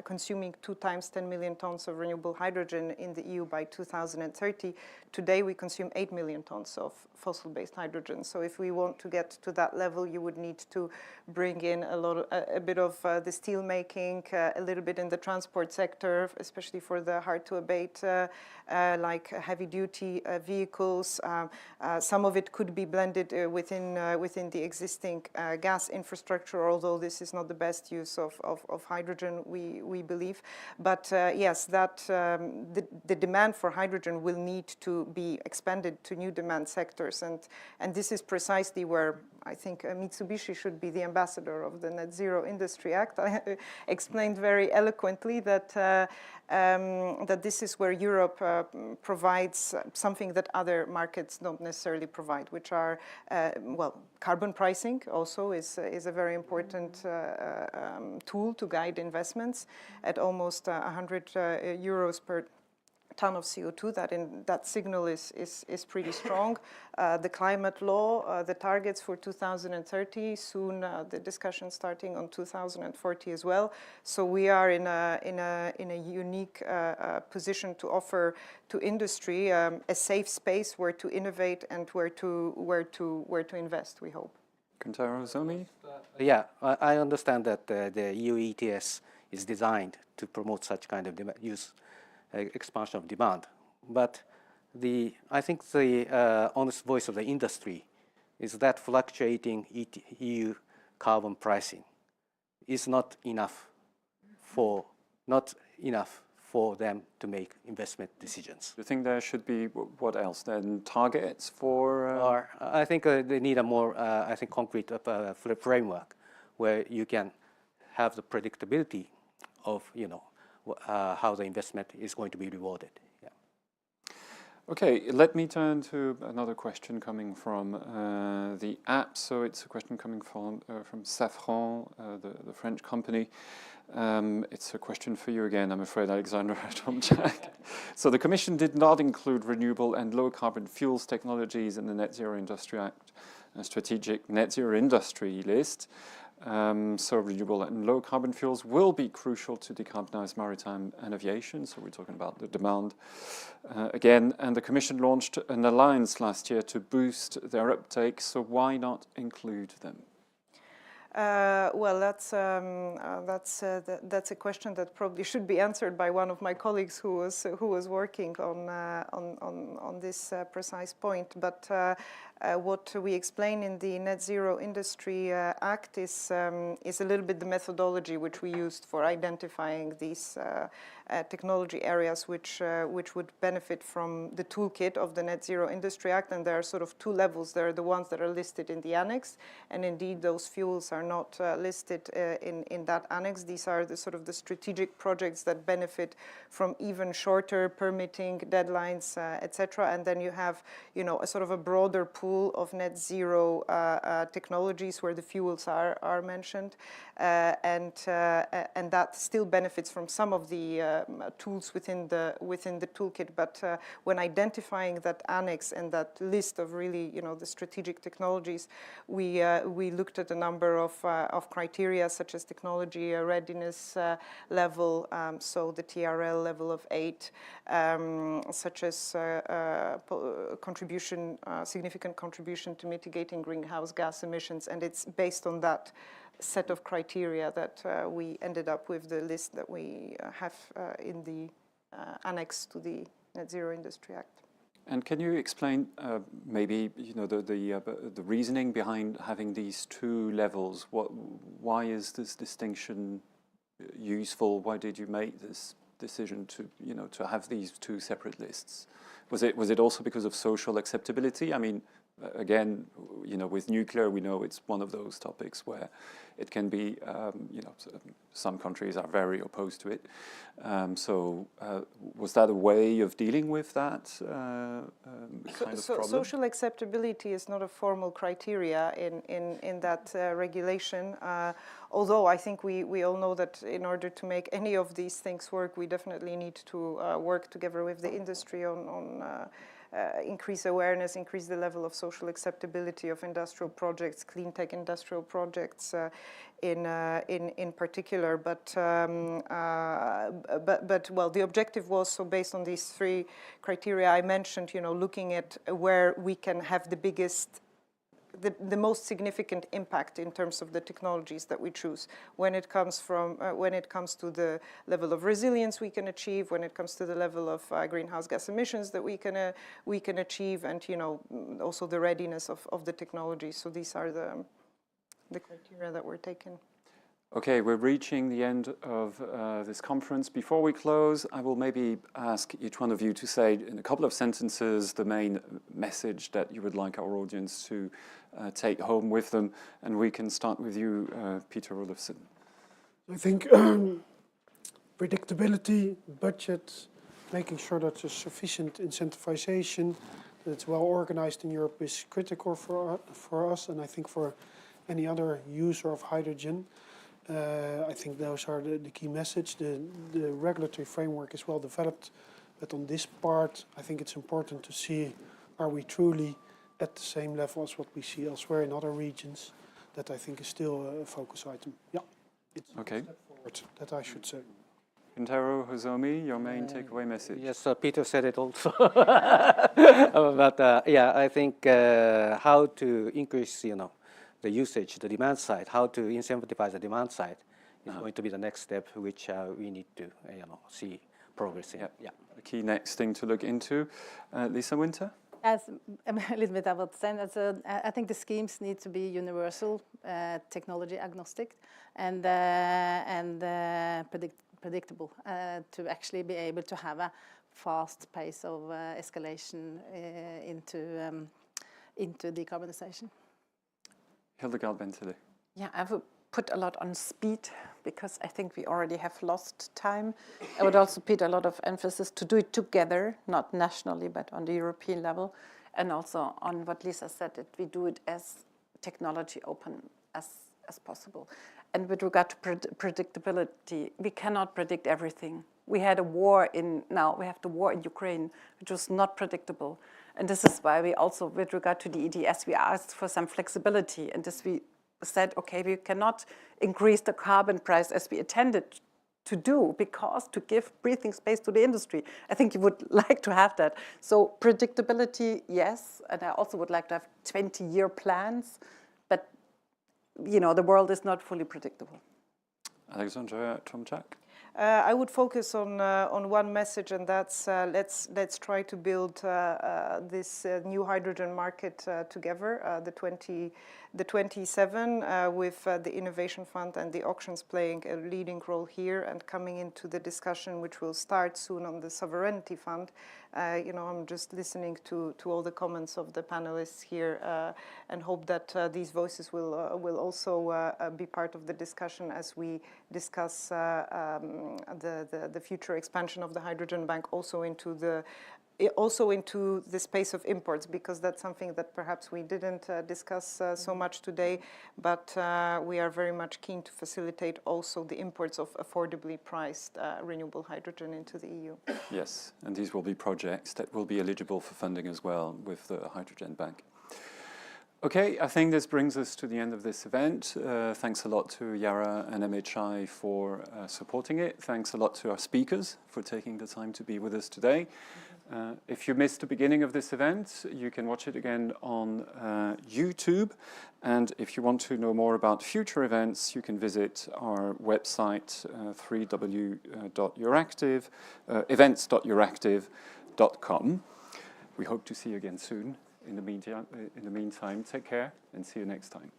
S3: consuming 2 times 10 million tons of renewable hydrogen in the EU by 2030. Today we consume 8 million tons of fossil-based hydrogen. So if we want to get to that level, you would need to bring in a bit of the steel making, a little bit in the transport sector, especially for the hard to abate, like heavy duty vehicles. Some of it could be blended within the existing gas infrastructure, although this is not the best use of hydrogen, we believe. But yes, that the demand for hydrogen will need to be expanded to new demand sectors, and this is precisely where I think Mitsubishi should be the ambassador of the Net Zero Industry Act. I explained very eloquently that that this is where Europe provides something that other markets don't necessarily provide, which are, well, carbon pricing also is a very important tool to guide investments at almost 100 euros per ton of CO2. That signal is pretty strong. The climate law, the targets for 2030, soon the discussion starting on 2040 as well. So we are in a unique position to offer to industry a safe space where to innovate and where to invest, we hope.
S1: Kentaro Zomi?
S6: Yeah, I understand that the EU ETS is designed to promote such kind of expansion of demand. But I think the honest voice of the industry is that fluctuating EU carbon pricing is not enough for them to make investment decisions.
S1: Do you think there should be, what else then, targets for?
S6: Or I think they need a more, I think, concrete framework where you can have the predictability of, you know, how the investment is going to be rewarded. Yeah.
S1: Okay, let me turn to another question coming from the app. So it's a question coming from Safran, the French company. It's a question for you again, I'm afraid, Alexandra Tomczak. So the Commission did not include renewable and low carbon fuels technologies in the Net Zero Industry Act, a strategic net zero industry list. So renewable and low carbon fuels will be crucial to decarbonize maritime and aviation. So we're talking about the demand again. And the Commission launched an alliance last year to boost their uptake. So why not include them?
S3: Well, that's a question that probably should be answered by one of my colleagues who was working on this precise point. But what we explain in the Net Zero Industry Act is a little bit the methodology which we used for identifying these technology areas which would benefit from the toolkit of the Net Zero Industry Act. And there are sort of 2 levels. There are the ones that are listed in the annex, and indeed those fuels are not listed in that annex. These are the sort of the strategic projects that benefit from even shorter permitting deadlines, etc. And then you have, you know, a sort of a broader pool of net zero technologies where the fuels are mentioned, and that still benefits from some of the tools within the toolkit. But when identifying that annex and that list of really, you know, the strategic technologies, we looked at a number of criteria such as technology readiness level, so the TRL level of 8, such as significant contribution to mitigating greenhouse gas emissions, and it's based on that set of criteria that we ended up with the list that we have in the annex to the Net Zero Industry Act.
S1: And can you explain maybe, you know, the reasoning behind having these 2 levels? Why is this distinction useful? Why did you make this decision to, you know, to have these 2 separate lists? Was it also because of social acceptability? I mean, again, with nuclear, we know it's one of those topics where it can be, some countries are very opposed to it. So was that a way of dealing with that kind of problem?
S3: Social acceptability is not a formal criteria in that regulation. Although I think we all know that in order to make any of these things work, we definitely need to work together with the industry on increase awareness, increase the level of social acceptability of industrial projects, clean tech industrial projects in particular. But well, the objective was, so based on these three criteria I mentioned, looking at where we can have the biggest, the most significant impact in terms of the technologies that we choose. When it comes to the level of resilience we can achieve, when it comes to the level of greenhouse gas emissions that we can achieve, and also the readiness of the technology. So these are the criteria that were taken.
S1: Okay, we're reaching the end of this conference. Before we close, I will maybe ask each one of you to say in a couple of sentences the main message that you would like our audience to take home with them. And we can start with you, Peter Olofsson.
S7: I think predictability, budget, making sure that there's sufficient incentivization, that it's well organized in Europe is critical for us, and I think for any other user of hydrogen. I think those are the key message. The regulatory framework is well developed, but on this part, I think it's important to see, are we truly at the same level as what we see elsewhere in other regions? That I think is still a focus item. Yeah, it's
S1: okay.
S7: a step forward, that I should say.
S1: Intero Hozomi, your main takeaway message.
S6: Yes, Peter said it also. But yeah, I think how to increase, the usage, the demand side, how to incentivize the demand side is going to be the next step, which we need to, see progress in. Yeah.
S1: A key next thing to look into. Lisa Winter?
S5: As a little bit about the same, I think the schemes need to be universal, technology agnostic, and predictable to actually be able to have a fast pace of escalation into decarbonisation.
S1: Hildegard Bentley.
S4: Yeah, I would put a lot on speed because I think we already have lost time. I would also put a lot of emphasis to do it together, not nationally, but on the European level. And also on what Lisa said, that we do it as technology open as possible. And with regard to predictability, we cannot predict everything. We had a war now we have the war in Ukraine, which was not predictable. And this is why we also, with regard to the ETS, we asked for some flexibility. And this we said, okay, we cannot increase the carbon price as we intended to do, because to give breathing space to the industry. I think you would like to have that. So predictability, yes. And I also would like to have 20-year plans. But, the world is not fully predictable.
S1: Alexandra Tomczak?
S3: I would focus on one message, and that's let's try to build this new hydrogen market together. The 27 with the Innovation Fund and the auctions playing a leading role here, and coming into the discussion which will start soon on the Sovereignty Fund. I'm just listening to all the comments of the panelists here, and hope that these voices will also be part of the discussion as we discuss the future expansion of the hydrogen bank also into the space of imports, because that's something that perhaps we didn't discuss so much today, but we are very much keen to facilitate also the imports of affordably priced renewable hydrogen into the EU.
S1: Yes, and these will be projects that will be eligible for funding as well with the Hydrogen Bank. Okay, I think this brings us to the end of this event. Thanks a lot to Yara and MHI for supporting it. Thanks a lot to our speakers for taking the time to be with us today. If you missed the beginning of this event, you can watch it again on YouTube. And if you want to know more about future events, you can visit our website, events.euractiv.com. We hope to see you again soon. In the meantime, take care and see you next time.